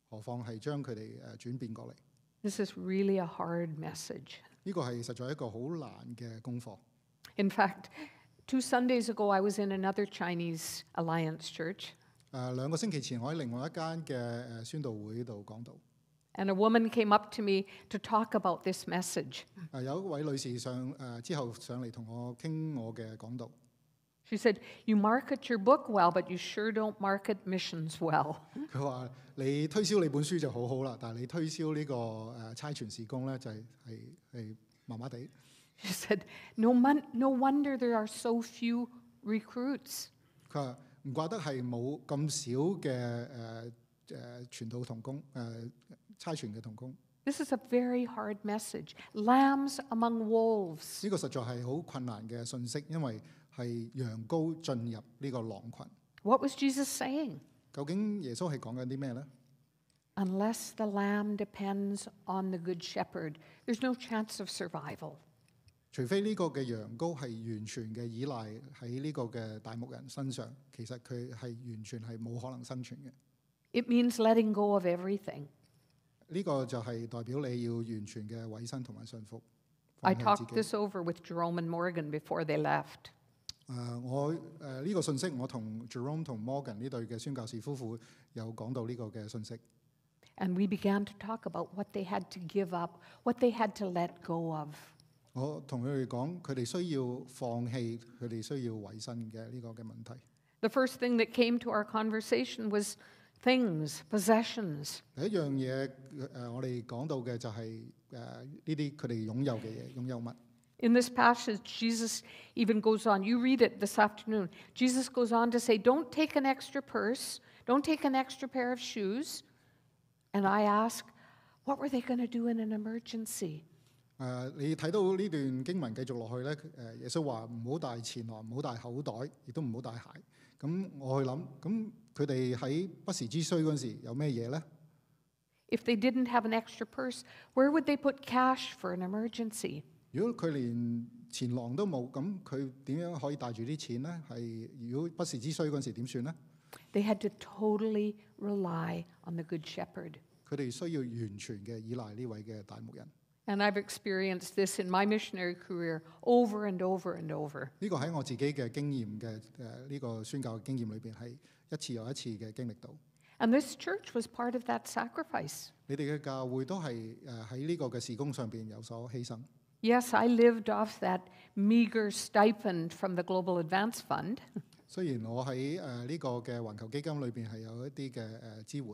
何況係將佢哋轉變過嚟？ This is really a hard message. 呢個係實在一個好難嘅功課。 In fact, 2 Sundays ago, I was in another Chinese Alliance church, 2個星期前，我喺另外一間嘅宣道會度講道。 and a woman came up to me to talk about this message. 有一位女士之後上嚟同我傾我嘅講道。 She said, you market your book well, but you sure don't market missions well. 佢話：你推銷你本書就好好啦，但係你推銷呢個差傳事工咧，就係麻麻地。 She said, no wonder there are so few recruits. 佢話唔怪得係冇咁少嘅傳道同工差傳嘅同工。 This is a very hard message. Lambs among wolves. 呢個實在係好困難嘅信息，因為係羊羔進入呢個狼群。 What was Jesus saying? 究竟耶穌係講緊啲咩咧？ Unless the lamb depends on the good shepherd, there's no chance of survival. 除非呢個嘅羊羔係完全嘅依賴喺呢個嘅大牧人身上，其實佢係完全係冇可能生存嘅。 It means letting go of everything. 呢個就係代表你要完全嘅委身同埋信服。 I 放棄自 talked 己 this over with Jerome and Morgan before they left. 呢個信息，我同 Jerome 同 Morgan 呢對嘅宣教士夫婦有講到呢個嘅信息。 And we began to talk about what they had to give up, what they had to let go of. 我同佢哋講，佢哋需要放棄，佢哋需要委身嘅呢個嘅問題。 The first thing that came to our conversation was things, possessions. 第一樣嘢我哋講到嘅就係呢啲佢哋擁有嘅嘢，擁有物。 In this passage, Jesus even goes on. You read it this afternoon. Jesus goes on to say, don't take an extra purse, don't take an extra pair of shoes. And I ask, what were they going to do in an emergency? 你睇到呢段經文繼續落去咧，耶穌話唔好帶錢囊，唔好帶口袋，亦都唔好帶鞋。咁我去諗，咁佢哋喺不時之需嗰陣時有咩嘢咧？ If they didn't have an extra purse, where would they put cash for an emergency? 如果佢連錢囊都冇，咁佢點樣可以帶住啲錢咧？係如果不時之需嗰陣時點算咧？ They had to totally rely on the Good Shepherd. 佢哋需要完全嘅依賴呢位嘅大牧人。 And I've experienced this in my missionary career over and over and over. 呢個喺我自己嘅經驗嘅呢個宣教嘅經驗裏邊係一次又一次嘅經歷到。 And this church was part of that sacrifice. 你哋嘅教會都係喺呢個嘅事工上邊有所犧牲。 Yes, I lived off that meager stipend from the Global Advance Fund. 雖然我喺呢個嘅環球基金裏邊係有一啲嘅支援。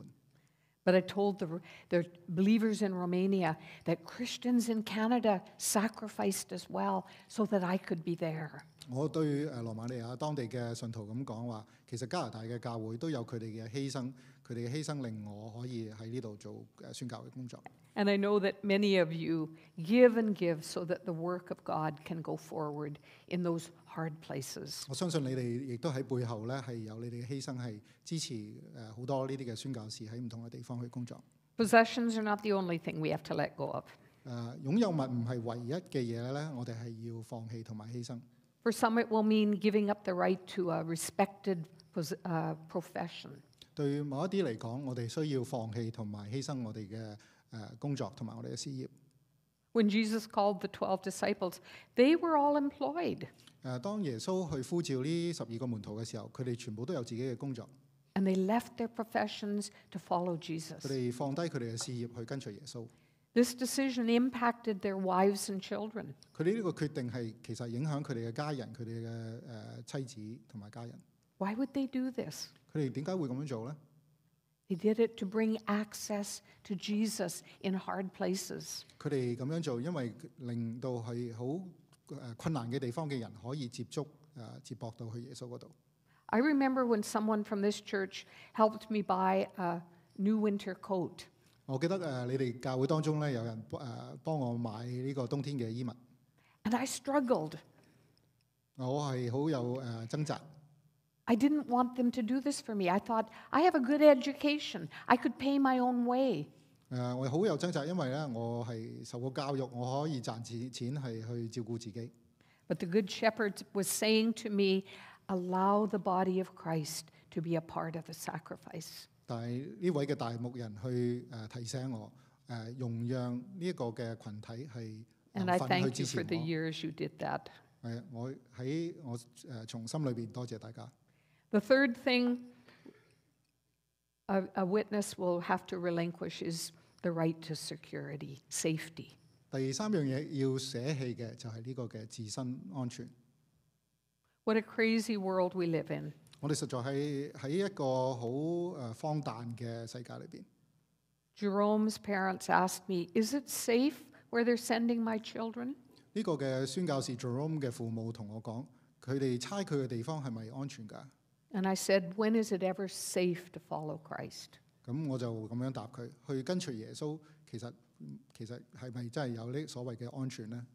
But I told the believers in Romania that Christians in Canada sacrificed as well so that I could be there. 我對羅馬尼亞當地嘅信徒咁講話，其實加拿大嘅教會都有佢哋嘅犧牲，佢哋嘅犧牲令我可以喺呢度做宣教嘅工作。 And I know that many of you give and give so that the work of God can go forward in those hard places. 我相信你哋亦都喺背後咧係有你哋嘅犧牲，係支持好多呢啲嘅宣教士喺唔同嘅地方去工作。Possessions are not the only thing we have to let go of. 擁有物唔係唯一嘅嘢咧，我哋係要放棄同埋犧牲。 For some, it will mean giving up the right to a respected profession. 對某一啲嚟講，我哋需要放棄同埋犧牲我哋嘅工作同埋我哋嘅事業。 When Jesus called the 12 disciples, they were all employed. 當耶穌去呼召呢12個門徒嘅時候，佢哋全部都有自己嘅工作。 And they left their professions to follow Jesus. 佢哋放低佢哋嘅事業去跟隨耶穌。 This decision impacted their wives and children. 佢哋呢個決定係其實影響佢哋嘅家人、佢哋嘅妻子同埋家人。 Why would they do this? 佢哋點解會咁樣做呢？ They did it to bring access to Jesus in hard places. 佢哋咁樣做，因為令到係好困難嘅地方嘅人可以接觸接駁到去耶穌嗰度。 I remember when someone from this church helped me buy a new winter coat. 我記得你哋教會當中咧，有人幫我買呢個冬天嘅衣物。 And I struggled. 我係好有掙扎。 I didn't want them to do this for me. I thought, I have a good education. I could pay my own way. 我好有掙扎，因為咧我係受過教育，我可以賺錢係去照顧自己。 But the Good Shepherd was saying to me, allow the body of Christ to be a part of the sacrifice. 但係呢位嘅大牧人去提醒我，容讓呢一個嘅群體係 And I 份去 thank you 支持 for the 我。 years you did that. 係啊，我喺我從心裏邊多謝大家。 The third thing a witness will have to relinquish is the right to security, safety. 第三樣嘢要捨棄嘅就係呢個嘅自身安全。 What a crazy world we live in. 我哋實在係喺一個好荒誕嘅世界裏邊。 Jerome's parents asked me, is it safe where they're sending my children? 呢個嘅宣教士 Jerome 嘅父母同我講，佢哋差佢嘅地方係咪安全㗎？ And I said, when is it ever safe to follow Christ? 咁我就咁樣答佢，去跟隨耶穌，其實係咪真係有呢所謂嘅安全呢？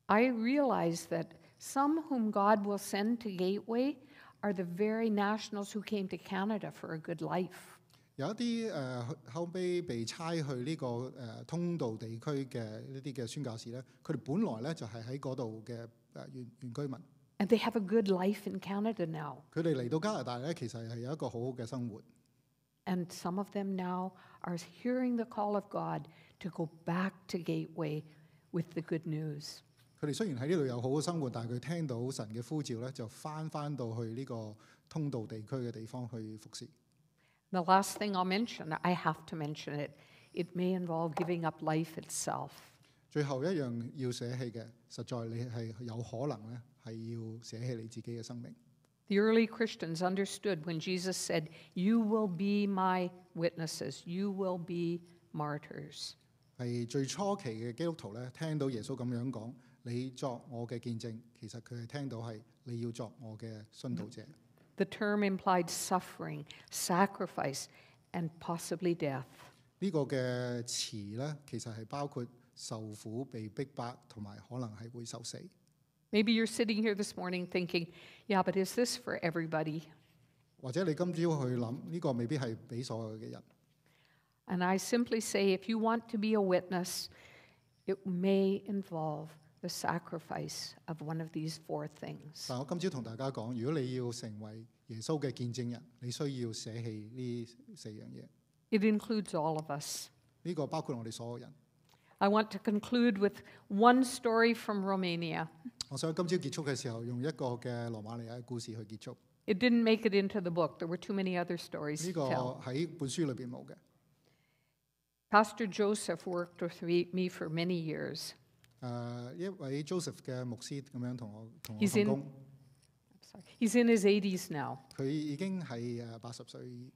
I realize that some whom God will send to Gateway are the very nationals who came to Canada for a good life. 有一啲後尾被差去呢個通道地區嘅呢啲嘅宣教士咧，佢哋本來咧就係喺嗰度嘅原居民。 And they have a good life in Canada now. 佢哋嚟到加拿大咧，其實係有一個好好嘅生活。 And some of them now are hearing the call of God to go back to Gateway with the good news. 佢哋雖然喺呢度有好好生活，但係佢聽到神嘅呼召咧，就翻到去呢個通道地區嘅地方去服侍。 The last thing I'll mention, I have to mention it, it may involve giving up life itself. 最後一樣要捨棄嘅，實在你係有可能咧，係要捨棄你自己嘅生命。 The early Christians understood when Jesus said, you will be my witnesses, you will be martyrs. 係最初期嘅基督徒咧，聽到耶穌咁樣講，你作我嘅見證，其實佢係聽到係你要作我嘅殉道者。 The term implied suffering, sacrifice, and possibly death. 呢個嘅詞咧，其實係包括受苦、被逼迫，同埋可能係會受死。 Maybe you're sitting here this morning thinking, yeah, but is this for everybody? 或者你今朝去諗，呢個未必係俾所有嘅人。 And I simply say, if you want to be a witness, it may involve the sacrifice of one of these four things. 但我今朝同大家講，如果你要成為耶穌嘅見證人，你需要捨棄呢4樣嘢。 It includes all of us. 呢個包括我哋所有人。 I want to conclude with one story from Romania. 我想今朝結束嘅時候，用一個嘅羅馬尼亞嘅故事去結束。 It didn't make it into the book. There were too many other stories 呢 to 個 tell. 喺本書裏邊冇嘅。 Pastor Joseph worked with me for many years. 一位 Joseph 嘅牧師咁樣同我 He's 同 in- 工， He's in his 80s now, 佢已經係80歲，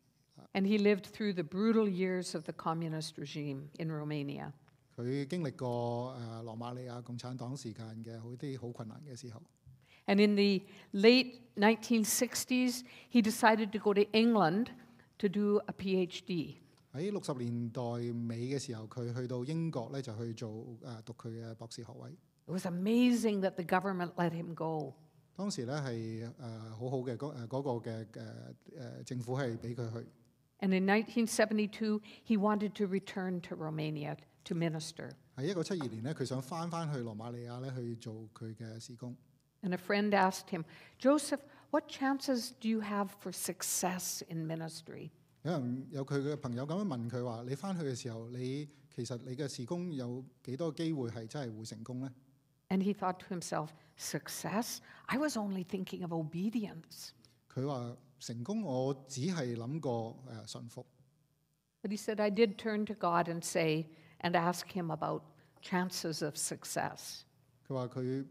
and he lived through the brutal years of the communist regime in Romania. 佢經歷過羅馬尼亞共產黨時間嘅好啲好困難嘅時候。 And in the late 1960s, he decided to go to England to do a PhD. 喺60年代尾嘅時候，佢去到英國咧就去做讀佢嘅博士學位。 It was amazing that the government let him go. 當時咧係好好嘅嗰個嘅政府係俾佢去。And in 1972, he wanted to return to Romania to minister. 喺1972年咧，佢想翻去羅馬尼亞咧去做佢嘅事工。 And a friend asked him, Joseph, what chances do you have for success in ministry? 有佢嘅朋友咁樣問佢話：你翻去嘅時候，其實你嘅事工有幾多機會係真係會成功咧？ And he thought to himself, success? I was only thinking of obedience. 佢話成功，我只係諗過順服。 But he said, I did turn to God and say, and ask him about chances of success. 佢話佢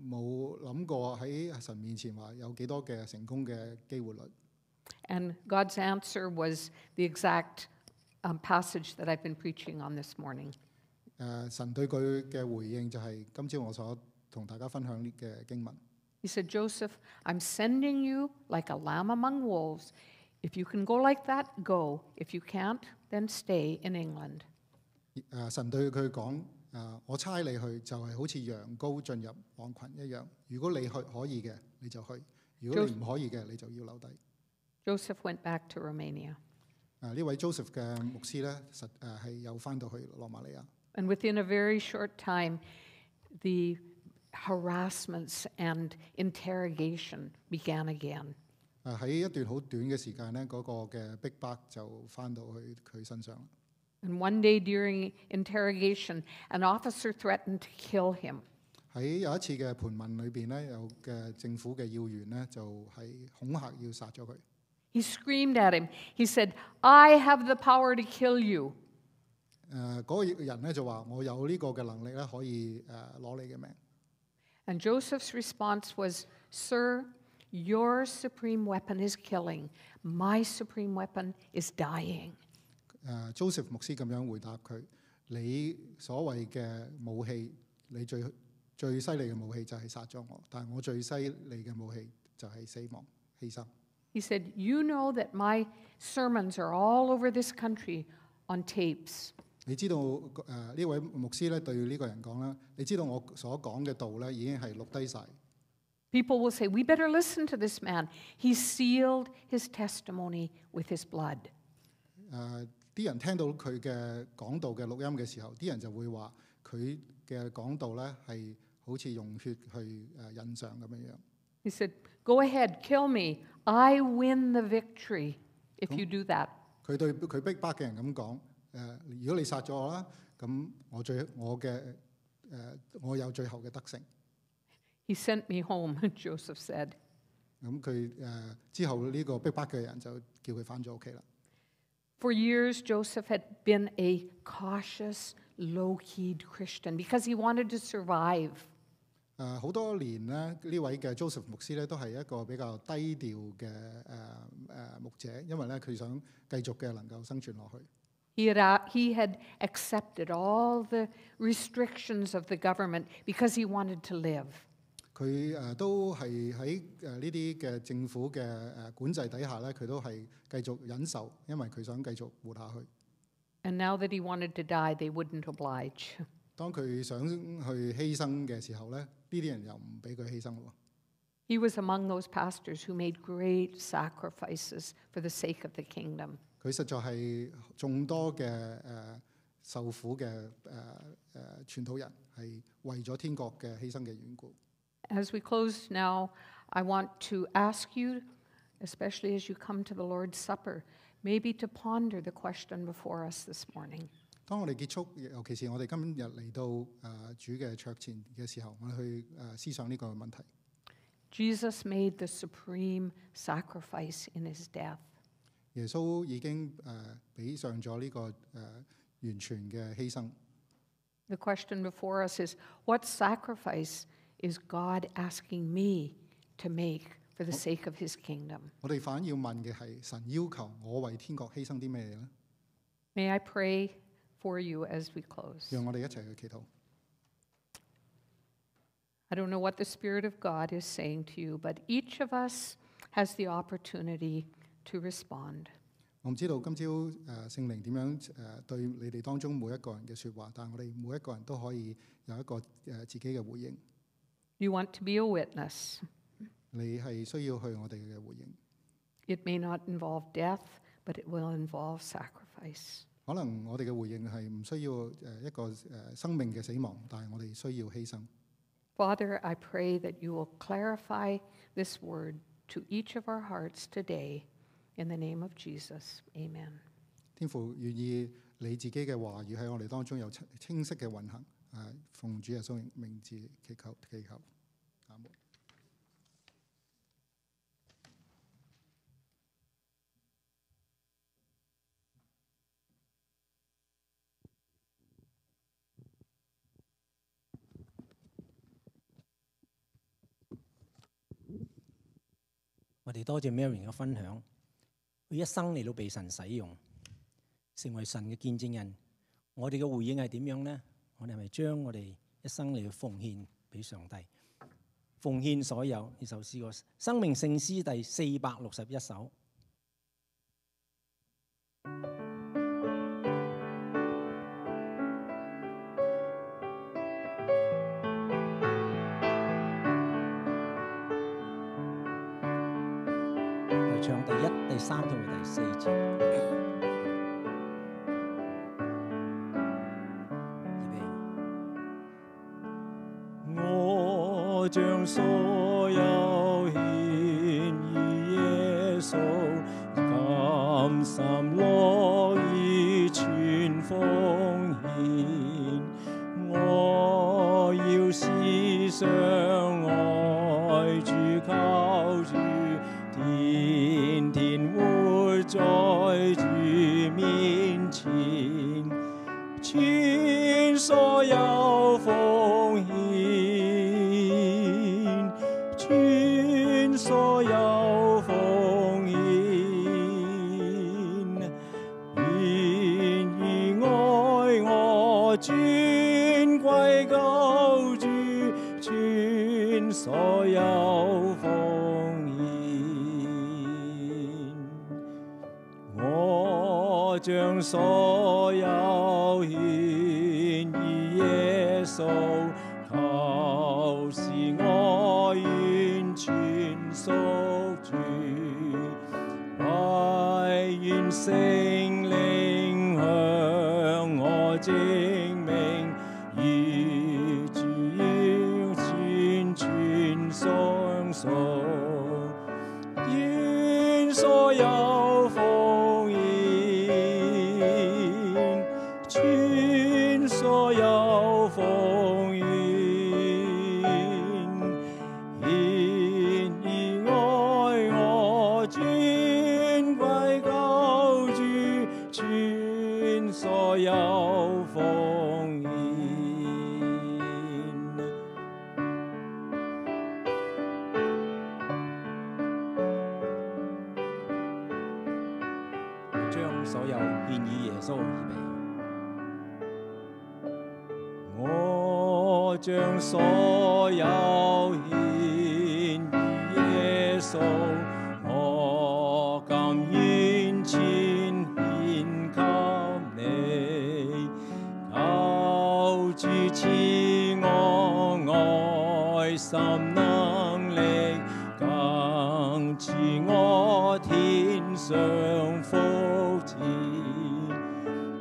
冇諗過喺神面前話有幾多嘅成功嘅機會率。 And God's answer was the exact passage that I've been preaching on this morning. 神對佢嘅回應就係今朝我所同大家分享嘅經文。 He said, Joseph, I'm sending you like a lamb among wolves. If you can go like that, go. If you can't, then stay in England. 神對佢講：我差你去就係好似羊羔進入狼群一樣。如果你去可以嘅，你就去；如果你唔可以嘅，你就要留低。 Joseph went back to Romania. 呢位 Joseph 嘅牧師咧，係有翻到去羅馬尼亞。 And within a very short time, the harassments and interrogation began again. 喺一段好短嘅時間咧，嗰個嘅逼迫就翻到去佢身上。 And one day during interrogation, an officer threatened to kill him. 喺有一次嘅盤問裏邊咧，有嘅政府嘅要員咧，就係恐嚇要殺咗佢。 He screamed at him. He said, I have the power to kill you. 嗰個人咧就話：我有呢個嘅能力咧，可以攞你嘅命。 And Joseph's response was, Sir, your supreme weapon is killing. My supreme weapon is dying. Joseph 牧師咁樣回答佢：你所謂嘅武器，你最犀利嘅武器就係殺咗我，但係我最犀利嘅武器就係死亡犧牲。 He said, You know that my sermons are all over this country on tapes. 你知道呢位牧師咧對呢個人講啦，你知道我所講嘅道咧已經係錄低晒。 People will say, We better listen to this man. He sealed his testimony with his blood. 啲人聽到佢嘅講道嘅錄音嘅時候，啲人就會話佢嘅講道咧係好似用血去印上咁樣樣。 He said, Go ahead, kill me. I win the victory if you do that. 佢對佢逼迫嘅人咁講：如果你殺咗我啦，咁我有最後嘅得勝。 He sent me home, Joseph said. 咁佢之後呢個逼迫嘅人就叫佢翻咗屋企啦。 For years, Joseph had been a cautious, low-keyed Christian because he wanted to survive. 好多年咧，呢位嘅 Joseph 牧師咧都係一個比較低調嘅牧者，因為咧佢想繼續嘅能夠生存落去。 He had accepted all the restrictions of the government because he wanted to live. 佢都係喺呢啲嘅政府嘅管制底下咧，佢都係繼續忍受，因為佢想繼續活下去。 And now that he wanted to die, they wouldn't oblige. 當佢想去犧牲嘅時候咧，呢啲人又唔俾佢犧牲喎。 He was among those pastors who made great sacrifices for the sake of the kingdom. 佢實在係眾多嘅受苦嘅傳道人，係為咗天國嘅犧牲嘅緣故。 As we close now, I want to ask you, especially as you come to the Lord's Supper, maybe to ponder the question before us this morning. 當我哋結束，尤其是我哋今日嚟到主嘅桌前嘅時候，我哋去思想呢個問題。 Jesus made the supreme sacrifice in his death. 耶穌已經俾上咗呢個完全嘅犧牲。 The question before us is, what sacrifice is God asking me to make for the sake of his kingdom? 我哋反要問嘅係神要求我為天國犧牲啲咩嘢呢？ May I pray for you as we close? 讓我哋一齊去祈禱。 I don't know what the Spirit of God is saying to you, but each of us has the opportunity to respond. 我唔知道今朝聖靈點樣對你哋當中每一個人嘅説話，但係我哋每一個人都可以有一個自己嘅回應。 You want to be a witness. 你係需要去我哋嘅回應。 It may not involve death, but it will involve sacrifice. 可能我哋嘅回應係唔需要一個生命嘅死亡，但係我哋需要犧牲。Father, I pray that you will clarify this word to each of our hearts today. In the name of Jesus, amen. 天父願意你自己嘅話語喺我哋當中有清晰嘅運行，奉主耶穌名字祈求，阿門。我哋多謝 Miriam 嘅分享，佢一生嚟到被神使用，成為神嘅見證人。我哋嘅回應係點樣呢？我哋係咪將我哋一生嚟到奉獻俾上帝？奉獻所有呢首詩歌，《生命聖詩》第461首。唱第1、第3同埋第4節。我將所有獻於耶穌，甘心樂意全奉獻。我要時常愛主靠主，天天活在主面前，全所有奉獻，全所有奉獻，願意愛我尊貴救主，全所有奉獻。我將所有獻於耶穌，求是我完全屬主，惟願聖靈向我證明，與主完全相屬，願所有奉獻，全所有奉獻，願意愛我尊貴救主，全所有奉獻。將所有獻於耶穌預備。我將所有獻於耶穌，我甘完全獻給你，求主賜我愛心能力，更賜我天上福祉，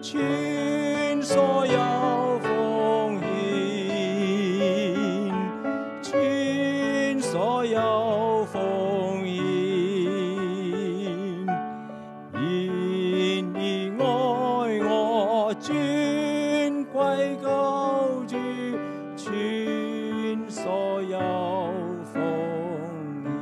全所有奉獻，全所有奉獻，願意愛我尊貴救主，全所有奉獻。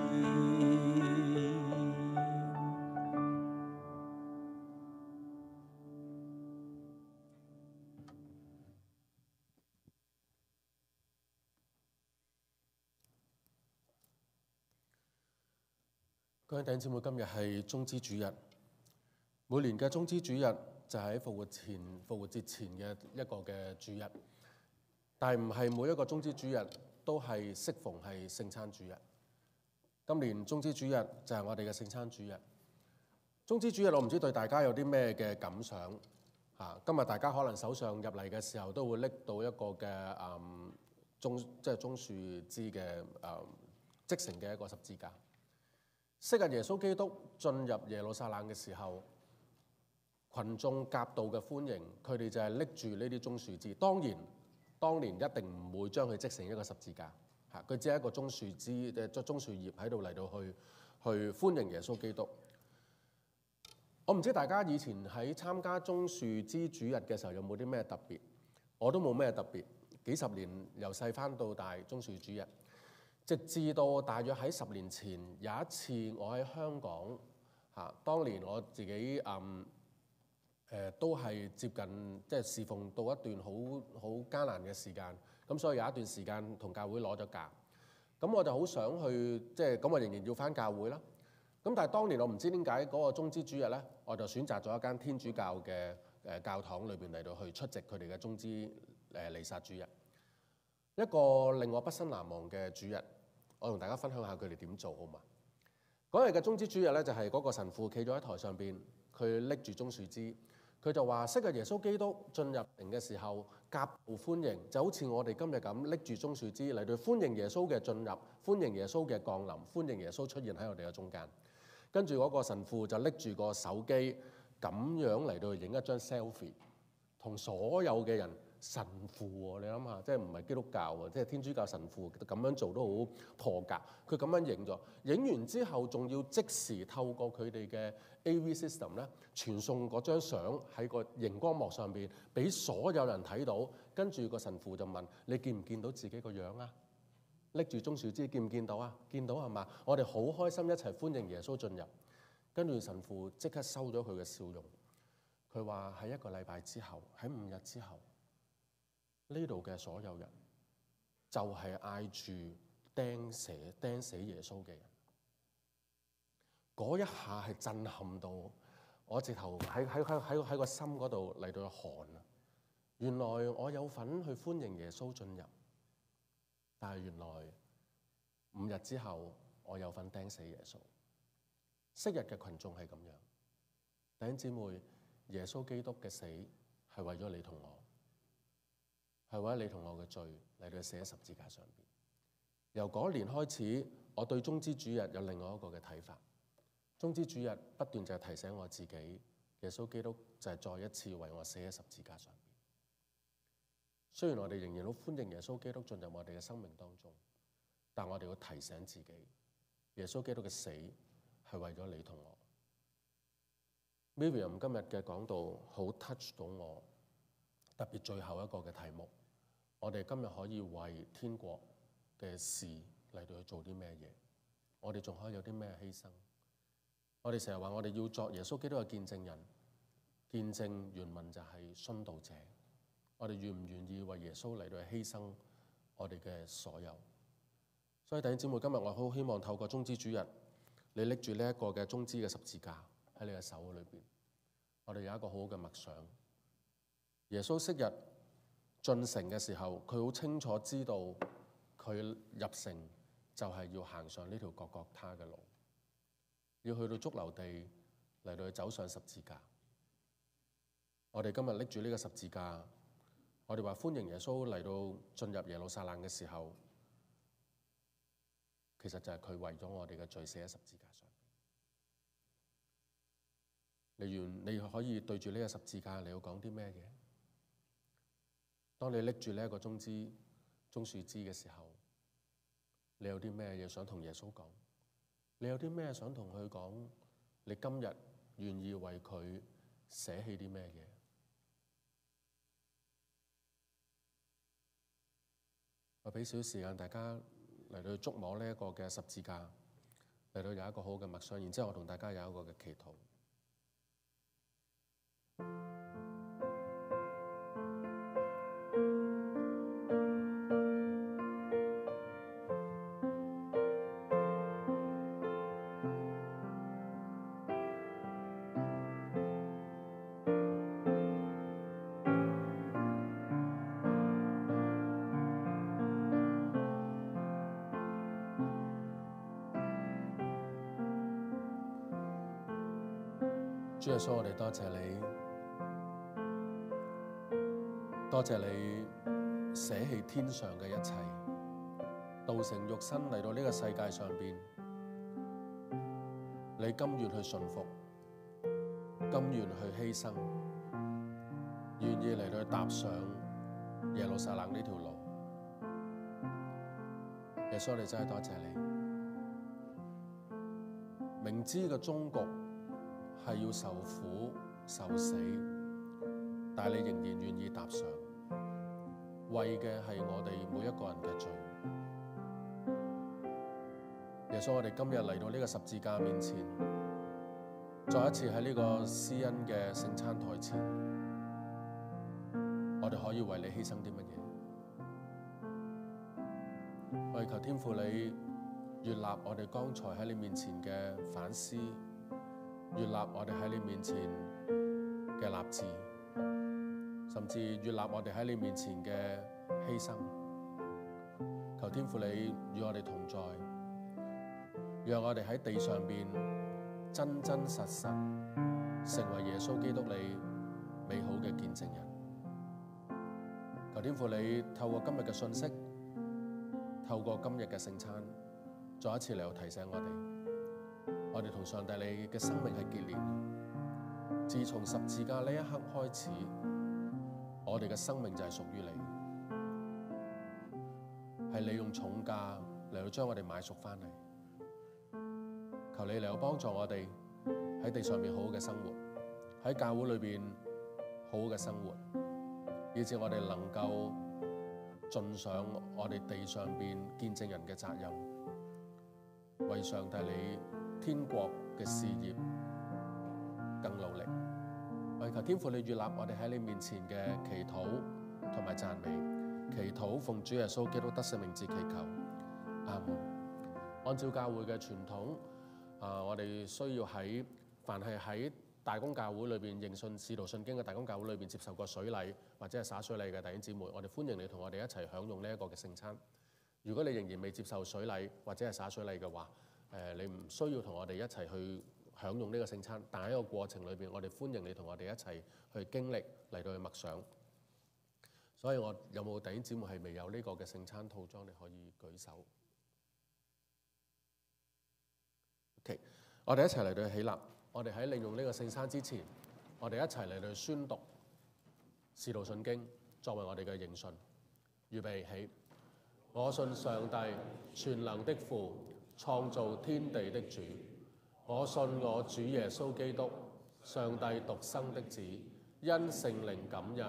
各位弟兄姊妹，今日係棕枝主日。每年嘅棕枝主日就係喺復活節前嘅一個嘅主日，但係唔係每一個棕枝主日都係適逢係聖餐主日。今年棕枝主日就係我哋嘅聖餐主日。棕枝主日我唔知對大家有啲咩嘅感想嚇。今日大家可能手上入嚟嘅時候都會拎到一個嘅棕樹枝嘅織成嘅一個十字架。昔日耶穌基督進入耶路撒冷嘅時候，群眾夾道嘅歡迎，佢哋就係拎住呢啲棕樹枝。當然，當年一定唔會將佢織成一個十字架，佢只係一個棕樹枝棕樹葉喺度嚟到去歡迎耶穌基督。我唔知大家以前喺參加棕樹枝主日嘅時候有冇啲咩特別？我都冇咩特別。幾十年由細翻到大棕樹主日，直至到大約喺10年前有一次我喺香港當年我自己都係接近即係侍奉到一段好艱難嘅時間，咁所以有一段時間同教會攞咗假，咁我就好想去即係咁我仍然要翻教會啦。咁但係當年我唔知點解嗰個棕枝主日咧，我就選擇咗一間天主教嘅教堂裏邊嚟到去出席佢哋嘅棕枝彌撒主日，一個令我畢生難忘嘅主日。我同大家分享下佢哋點做好嘛？嗰日嘅棕枝主日咧，就係嗰個神父企咗喺台上邊，佢拎住棕樹枝，佢就話：昔日耶穌基督進入城嘅時候，夾道歡迎，就好似我哋今日咁拎住棕樹枝嚟到歡迎耶穌嘅進入，歡迎耶穌嘅降臨，歡迎耶穌出現喺我哋嘅中間。跟住嗰個神父就拎住個手機咁樣嚟到影一張 selfie， 同所有嘅人。神父喎，你諗下，即係唔係基督教喎，即係天主教神父咁樣做都好破格。佢咁樣影咗，影完之後仲要即時透過佢哋嘅 AV system 咧，傳送嗰張相喺個熒光幕上邊，俾所有人睇到。跟住個神父就問：你見唔見到自己個樣啊？拎住棕樹枝見唔見到啊？見到係嘛？我哋好開心一齊歡迎耶穌進入。跟住神父即刻收咗佢嘅笑容。佢話喺1個禮拜之後，喺5日之後。呢度嘅所有人就係嗌住釘死耶穌嘅人，嗰一下係震撼到我直頭喺個心嗰度嚟到寒啊！原來我有份去歡迎耶穌進入，但係原來5日之後我有份釘死耶穌。昔日嘅群眾係咁樣，弟兄姊妹，耶穌基督嘅死係為咗你同我。係為咗你同我嘅罪嚟到寫喺十字架上邊。由嗰年開始，我對棕枝主日有另外一個嘅睇法。棕枝主日不斷就係提醒我自己，耶穌基督就係再一次為我寫喺十字架上邊。雖然我哋仍然好歡迎耶穌基督進入我哋嘅生命當中，但我哋要提醒自己，耶穌基督嘅死係為咗你同我。Miriam 今日嘅講道好 touch 到我。特別最後一個嘅題目，我哋今日可以為天國嘅事嚟到去做啲咩嘢？我哋仲可以有啲咩犧牲？我哋成日話我哋要作耶穌基督嘅見證人，見證原文就係殉道者。我哋願唔願意為耶穌嚟到去犧牲我哋嘅所有？所以弟兄姊妹，今日我好希望透過棕枝主日，你拎住呢一個嘅棕枝嘅十字架喺你嘅手裏邊，我哋有一個好好嘅默想。耶穌昔日進城嘅時候，佢好清楚知道佢入城就係要行上呢條各各他嘅路，要去到髑髏地嚟到去走上十字架。我哋今日拎住呢個十字架，我哋話歡迎耶穌嚟到進入耶路撒冷嘅時候，其實就係佢為咗我哋嘅罪寫喺十字架上。你可以對住呢個十字架，你要講啲咩嘢？當你拎住呢一個棕樹枝嘅時候，你有啲咩嘢想同耶穌講？你有啲咩想同佢講？你今日願意為佢捨棄啲咩嘢？我俾少時間大家嚟到觸摸呢一個嘅十字架，嚟到有一個好嘅默想，然之後我同大家有一個嘅祈禱。主耶穌，我哋多謝你，多謝你捨棄天上嘅一切，道成肉身嚟到呢個世界上邊，你甘願去順服，甘甘願去犧牲，願意嚟到去踏上耶路撒冷呢條路。耶穌，你真係多謝你，明知嘅終局係要受苦受死，但係你仍然願意踏上，為嘅係我哋每一個人嘅罪。耶穌，我哋今日嚟到呢個十字架面前，再一次喺呢個施恩嘅聖餐台前，我哋可以為你犧牲啲乜嘢？我哋求天父你悅納我哋剛才喺你面前嘅反思，悅納我哋喺你面前嘅立志，甚至悅納我哋喺你面前嘅犧牲。求天父你與我哋同在，讓我哋喺地上邊真真實實成為耶穌基督你美好嘅見證人。求天父你透過今日嘅信息，透過今日嘅聖餐，再一次嚟到提醒我哋同上帝你嘅生命係結連。自從十字架呢一刻開始，我哋嘅生命就係屬於你，係你用重價嚟到將我哋買贖翻嚟。求你嚟到幫助我哋喺地上面好好嘅生活，喺教會裏邊好好嘅生活，以致我哋能夠盡上我哋地上邊見證人嘅責任，為上帝你天國嘅事業更努力。我求天父你悅納我哋喺你面前嘅祈禱同埋讚美，祈禱奉主耶穌基督得勝名字祈求，阿門。按照教會嘅傳統，我哋需要凡係喺大公教會裏邊認信使徒信經嘅大公教會裏邊接受過水禮或者係灑水禮嘅弟兄姊妹，我哋歡迎你同我哋一齊享用呢一個嘅聖餐。如果你仍然未接受水禮或者係灑水禮嘅話，你唔需要同我哋一齊去享用呢個聖餐，但喺個過程裏邊，我哋歡迎你同我哋一齊去經歷嚟到去默想。所以我有冇弟兄姊妹係未有呢個嘅聖餐套裝，你可以舉手。OK， 我哋一齊嚟到起立。我哋喺利用呢個聖餐之前，我哋一齊嚟到宣讀使徒信經，作為我哋嘅認信。預備起，我信上帝全能的父，創造天地的主。我信我主耶穌基督，上帝獨生的子，因聖靈感孕，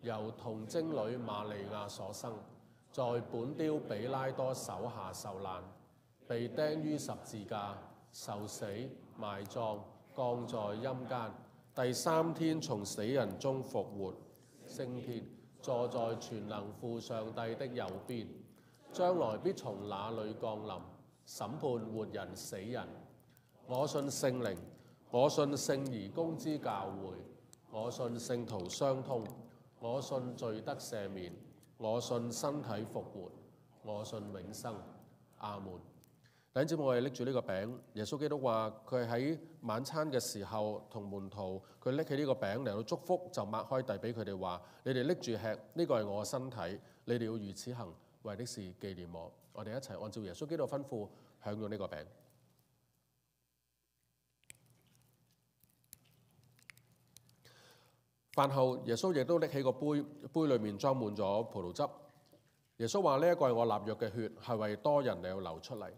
由童貞女瑪利亞所生，在本丟彼拉多手下受難，被釘於十字架，受死，埋葬，降在陰間，第三天從死人中復活，升天，坐在全能父上帝的右邊，將來必從那裏降臨，審判活人死人。我信聖靈，我信聖而公之教會，我信聖徒相通，我信罪得赦免，我信身體復活，我信永生。阿門。弟兄姊妹，我哋拎住呢個餅，耶穌基督話佢喺晚餐嘅時候同門徒，佢拎起呢個餅嚟到祝福，就擘開遞俾佢哋話：你哋拎住吃，呢個係我嘅身體，你哋要如此行，為的是紀念我。我哋一齊按照耶穌基督吩咐享用呢個餅。飯後，耶穌亦都拎起個杯，杯裏面裝滿咗葡萄汁。耶穌話：呢一個係我立約嘅血，係為多人嚟到流出嚟。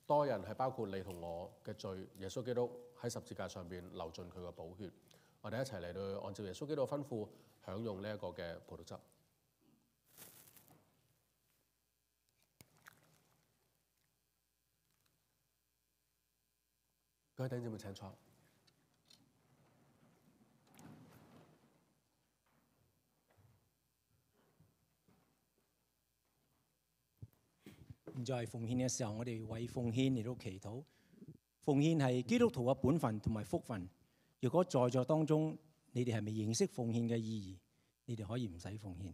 多人係包括你同我嘅罪，耶穌基督喺十字架上邊流盡佢嘅寶血。我哋一齊嚟到按照耶穌基督嘅吩咐享用呢一個嘅葡萄汁。各位弟兄姊妹請坐。現在係奉獻嘅時候，我哋為奉獻嚟到祈禱。奉獻係基督徒嘅本分同埋福分。如果在座當中你哋係未認識奉獻嘅意義，你哋可以唔使奉獻。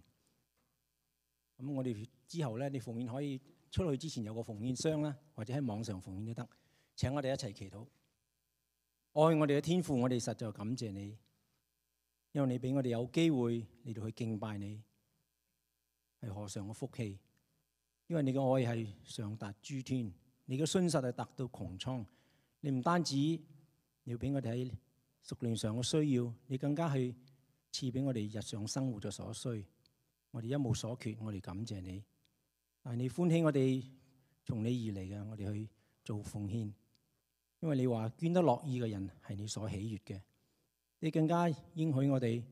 咁我哋之後咧，你奉獻可以出去之前有個奉獻箱啦，或者喺網上奉獻都得。請我哋一齊祈禱。愛我哋嘅天父，我哋實在感謝你，因為你俾我哋有機會嚟到去敬拜你，係何嘗嘅福氣。因為你嘅愛係上達諸天，你嘅信實係達到穹蒼。你唔單止你要俾我哋喺屬靈上嘅需要，你更加去賜俾我哋日常生活嘅所需。我哋一無所缺，我哋感謝你。但係你歡喜我哋從你而嚟嘅，我哋去做奉獻。因為你話捐得樂意嘅人係你所喜悅嘅。你更加應許我哋，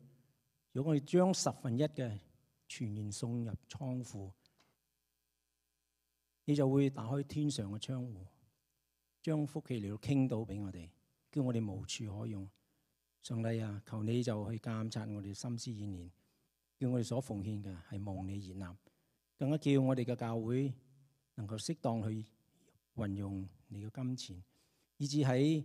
如果我哋將1/10嘅全然送入倉庫，你就會打開天上嘅窗戶，將福氣嚟到傾倒俾我哋，叫我哋無處可用。上帝啊，求你就去監察我哋心思意念，叫我哋所奉獻嘅係蒙你悅納，更加叫我哋嘅教會能夠適當去運用你嘅金錢，以至喺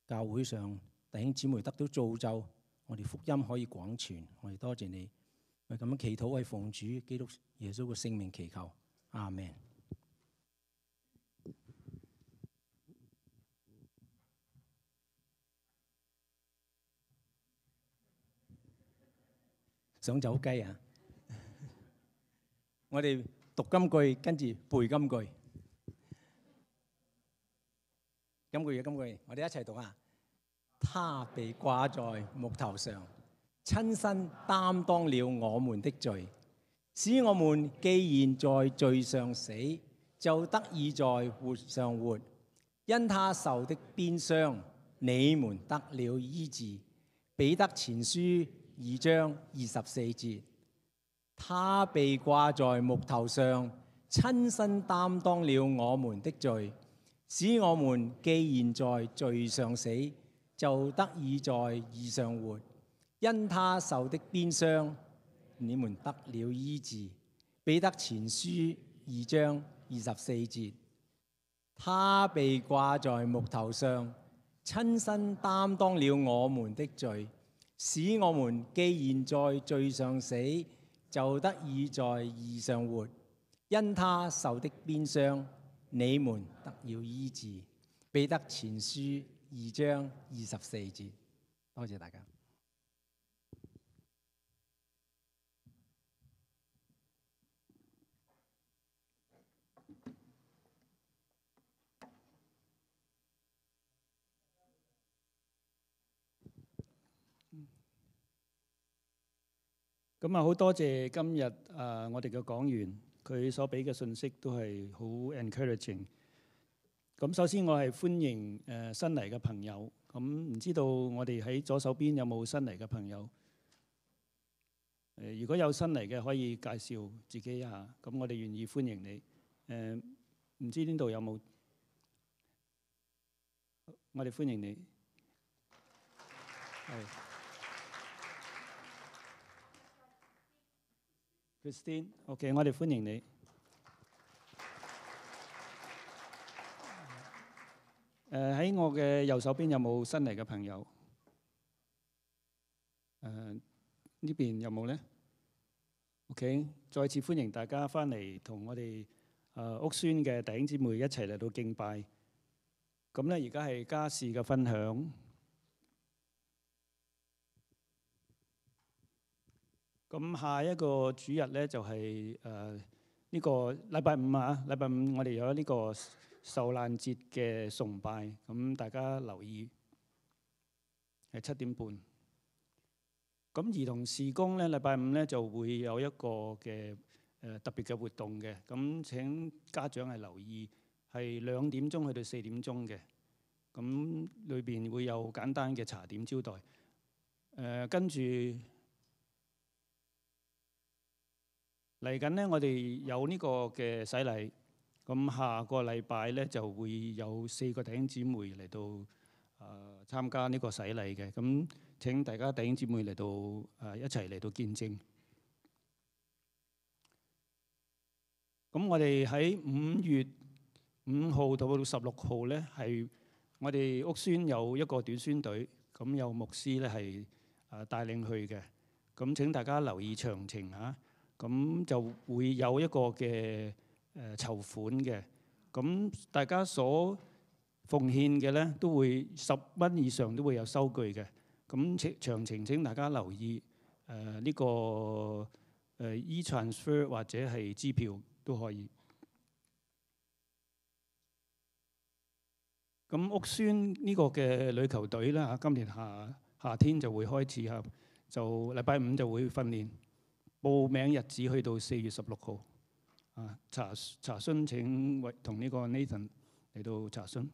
教會上弟兄姊妹得到造就，我哋福音可以廣傳。我哋多謝你，我哋咁樣祈禱係奉主基督耶穌嘅聖名祈求，阿們。想走雞啊！我哋讀金句，跟住背金句。金句，我哋一齊讀啊！他被掛在木頭上，親身擔當了我們的罪，使我們既然在罪上死，就得以在活上活。因他受的鞭傷，你們得了醫治。彼得前書2章24節，他被掛在木頭上，親身擔當了我們的罪，使我們既然在罪上死，就得以在義上活。因他受的鞭傷，你們得了醫治。彼得前書2章24節，他被掛在木頭上，親身擔當了我們的罪，使我們既然在罪上死，就得以在義上活。因他受的鞭傷，你們得了醫治。彼得前書2章24節。多謝大家。咁啊，好多謝今日我哋嘅講員，佢所俾嘅信息都係好 encouraging。咁首先我係歡迎新嚟嘅朋友。咁唔知道我哋喺左手邊有冇新嚟嘅朋友？如果有新嚟嘅，可以介紹自己一下。咁我哋願意歡迎你。唔知呢度有冇？我哋歡迎你。係。Christine，OK，我哋歡迎你。喺我嘅右手邊有冇新嚟嘅朋友？呢邊有冇呢 ？OK， 再次歡迎大家翻嚟同我哋屋邨嘅弟兄姊妹一齊嚟到敬拜。咁咧，而家係家事嘅分享。咁下一個主日咧就係呢個禮拜五啊！禮拜五我哋有呢個受難節嘅崇拜，咁大家留意係7點半。咁兒童事工咧，禮拜五咧就會有一個嘅特別嘅活動嘅，咁請家長係留意，係2點鐘去到4點鐘嘅。咁裏邊會有簡單嘅茶點招待。跟住嚟緊呢，我哋有呢個嘅洗禮。咁下個禮拜咧就會有4個弟兄姊妹嚟到參加呢個洗禮嘅。咁請大家弟兄姊妹嚟到一齊嚟到見證。咁我哋喺5月5號到16號咧，係我哋屋邨有一個短宣隊，咁有牧師咧係帶領去嘅。咁請大家留意詳情嚇。咁就會有一個嘅籌款嘅，咁大家所奉獻嘅咧都會10蚊以上都會有收據嘅。咁詳情請大家留意呢個e-transfer 或者係支票都可以。咁屋邨呢個嘅壘球隊咧，今年夏天就會開始嚇，就禮拜5就會訓練，報名日子去到4月16號。查詢請同呢個 Nathan 嚟到查詢。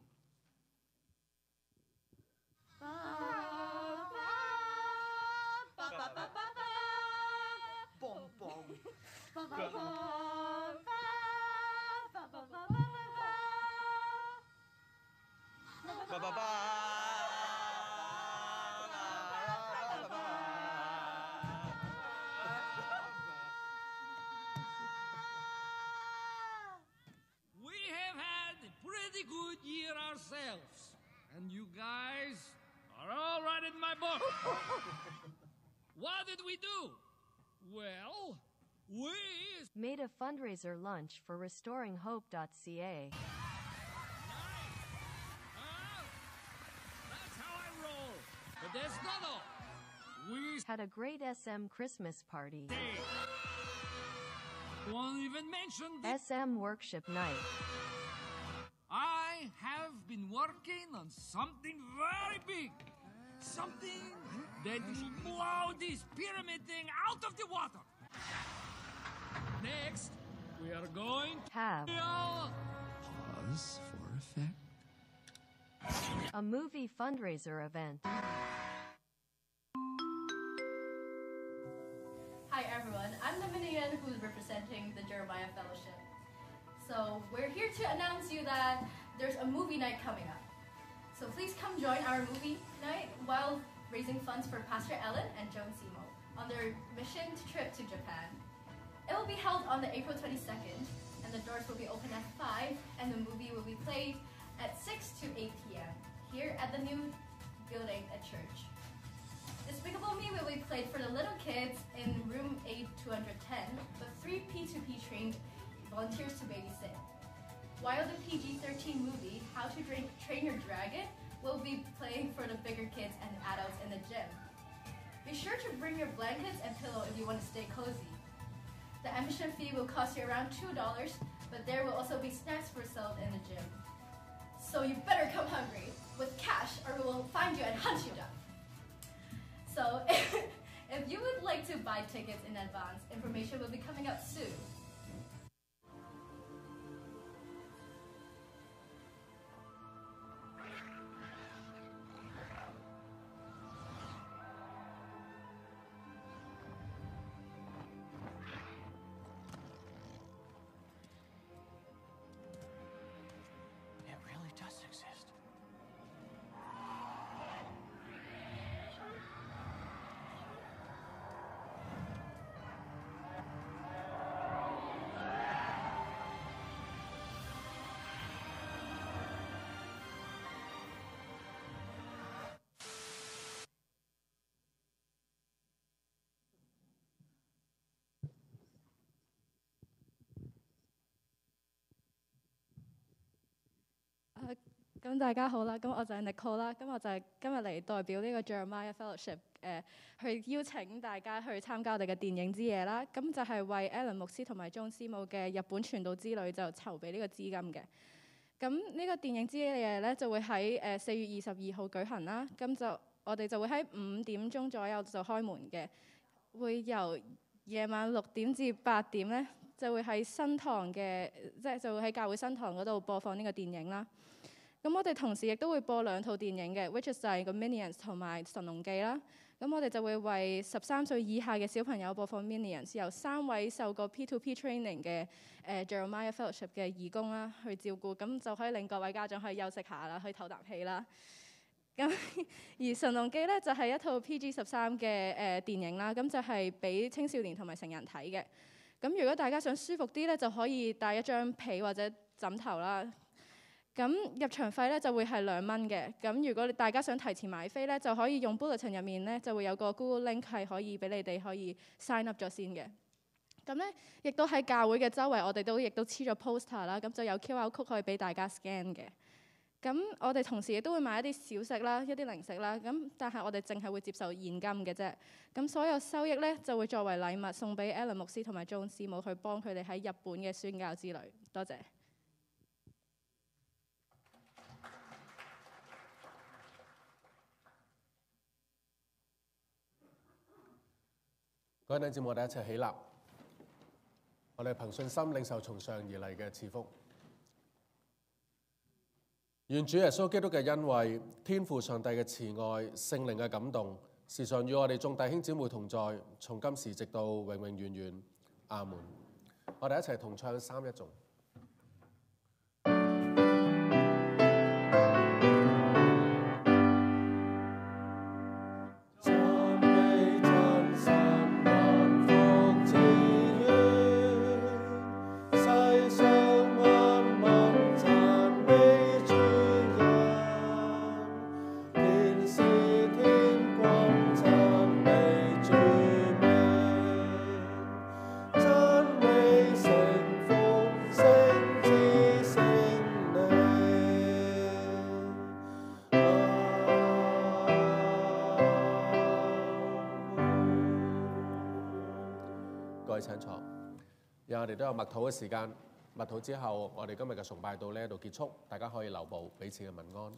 Good year ourselves, and you guys are all right in my book. What did we do? Well, we made a fundraiser lunch for restoringhope.ca. That's how I roll. But that's not all. We had a great SM Christmas party. Won't even mention the SM Workshop Night. I have been working on something very big. Something that will blow this pyramid thing out of the water. Next, we are going to have pause for effect. A movie fundraiser event. Hi everyone, I'm the Miriam who's representing the Jeremiah Fellowship. So we're here to announce you that there's a movie night coming up. So please come join our movie night while raising funds for Pastor Ellen and Joan Simo on their mission trip to Japan. It will be held on the April 22nd, and the doors will be open at 5, and the movie will be played at 6 to 8 p.m. here at the new building at church. Despicable Me will be played for the little kids in room A210 with 3 P2P trained volunteers to babysit. While the PG-13 movie, How to Train Your Dragon, will be playing for the bigger kids and adults in the gym. Be sure to bring your blankets and pillow if you want to stay cozy. The admission fee will cost you around $2, but there will also be snacks for sale in the gym. So you better come hungry with cash or we will find you and hunt you down. So if you would like to buy tickets in advance, information will be coming out soon.咁大家好啦，咁我就係 Nicole 啦，咁我就係今日嚟代表呢個 Jeremiah Fellowship 去邀請大家去參加我哋嘅電影之夜啦，咁就係為 Alan 牧師同埋鐘師母嘅日本傳道之旅就籌備呢個資金嘅。咁呢個電影之夜咧就會喺4月22號舉行啦，咁就我哋就會喺5點鐘左右就開門嘅，會由夜晚6點至8點咧就會喺新堂嘅，即係就會喺教會新堂嗰度播放呢個電影啦。咁我哋同時亦都會播2套電影嘅 ，which is 就係個 Minions 同埋《神龍記》啦。咁我哋就會為13歲以下嘅小朋友播放 Minions， 由3位受過 P2P training 嘅Jeremiah Fellowship 嘅義工啦去照顧，咁就可以令各位家長可以休息下啦，可以唞啖氣啦。咁而《神龍記》咧就係一套 PG-13 嘅電影啦，咁就係俾青少年同埋成人睇嘅。咁如果大家想舒服啲咧，就可以帶一張被或者枕頭啦。咁入場費咧就會係2蚊嘅。咁如果大家想提前買飛咧，就可以用 bulletin 入面咧就會有個 Google link 係可以俾你哋可以 sign up 咗先嘅。咁咧亦都喺教會嘅周圍，我哋都黐咗 poster 啦，咁就有 QR code 可以俾大家 scan 嘅。咁我哋同時亦都會買一啲小食啦、一啲零食啦，咁但係我哋淨係會接受現金嘅啫。咁所有收益咧就會作為禮物送俾 Alan 牧師同埋 John 師母去幫佢哋喺日本嘅宣教之旅。多謝。各位弟兄姊妹，我哋一齊起立，我哋憑信心領受從上而嚟嘅賜福。願主耶穌基督嘅恩惠、天父上帝嘅慈愛、聖靈嘅感動，時常與我哋眾弟兄姊妹同在，從今時直到永永遠遠。阿門。我哋一齊同唱三一頌。請坐，讓我哋都有默禱嘅時間。默禱之後，我哋今日嘅崇拜到呢度結束，大家可以留步彼此嘅問安。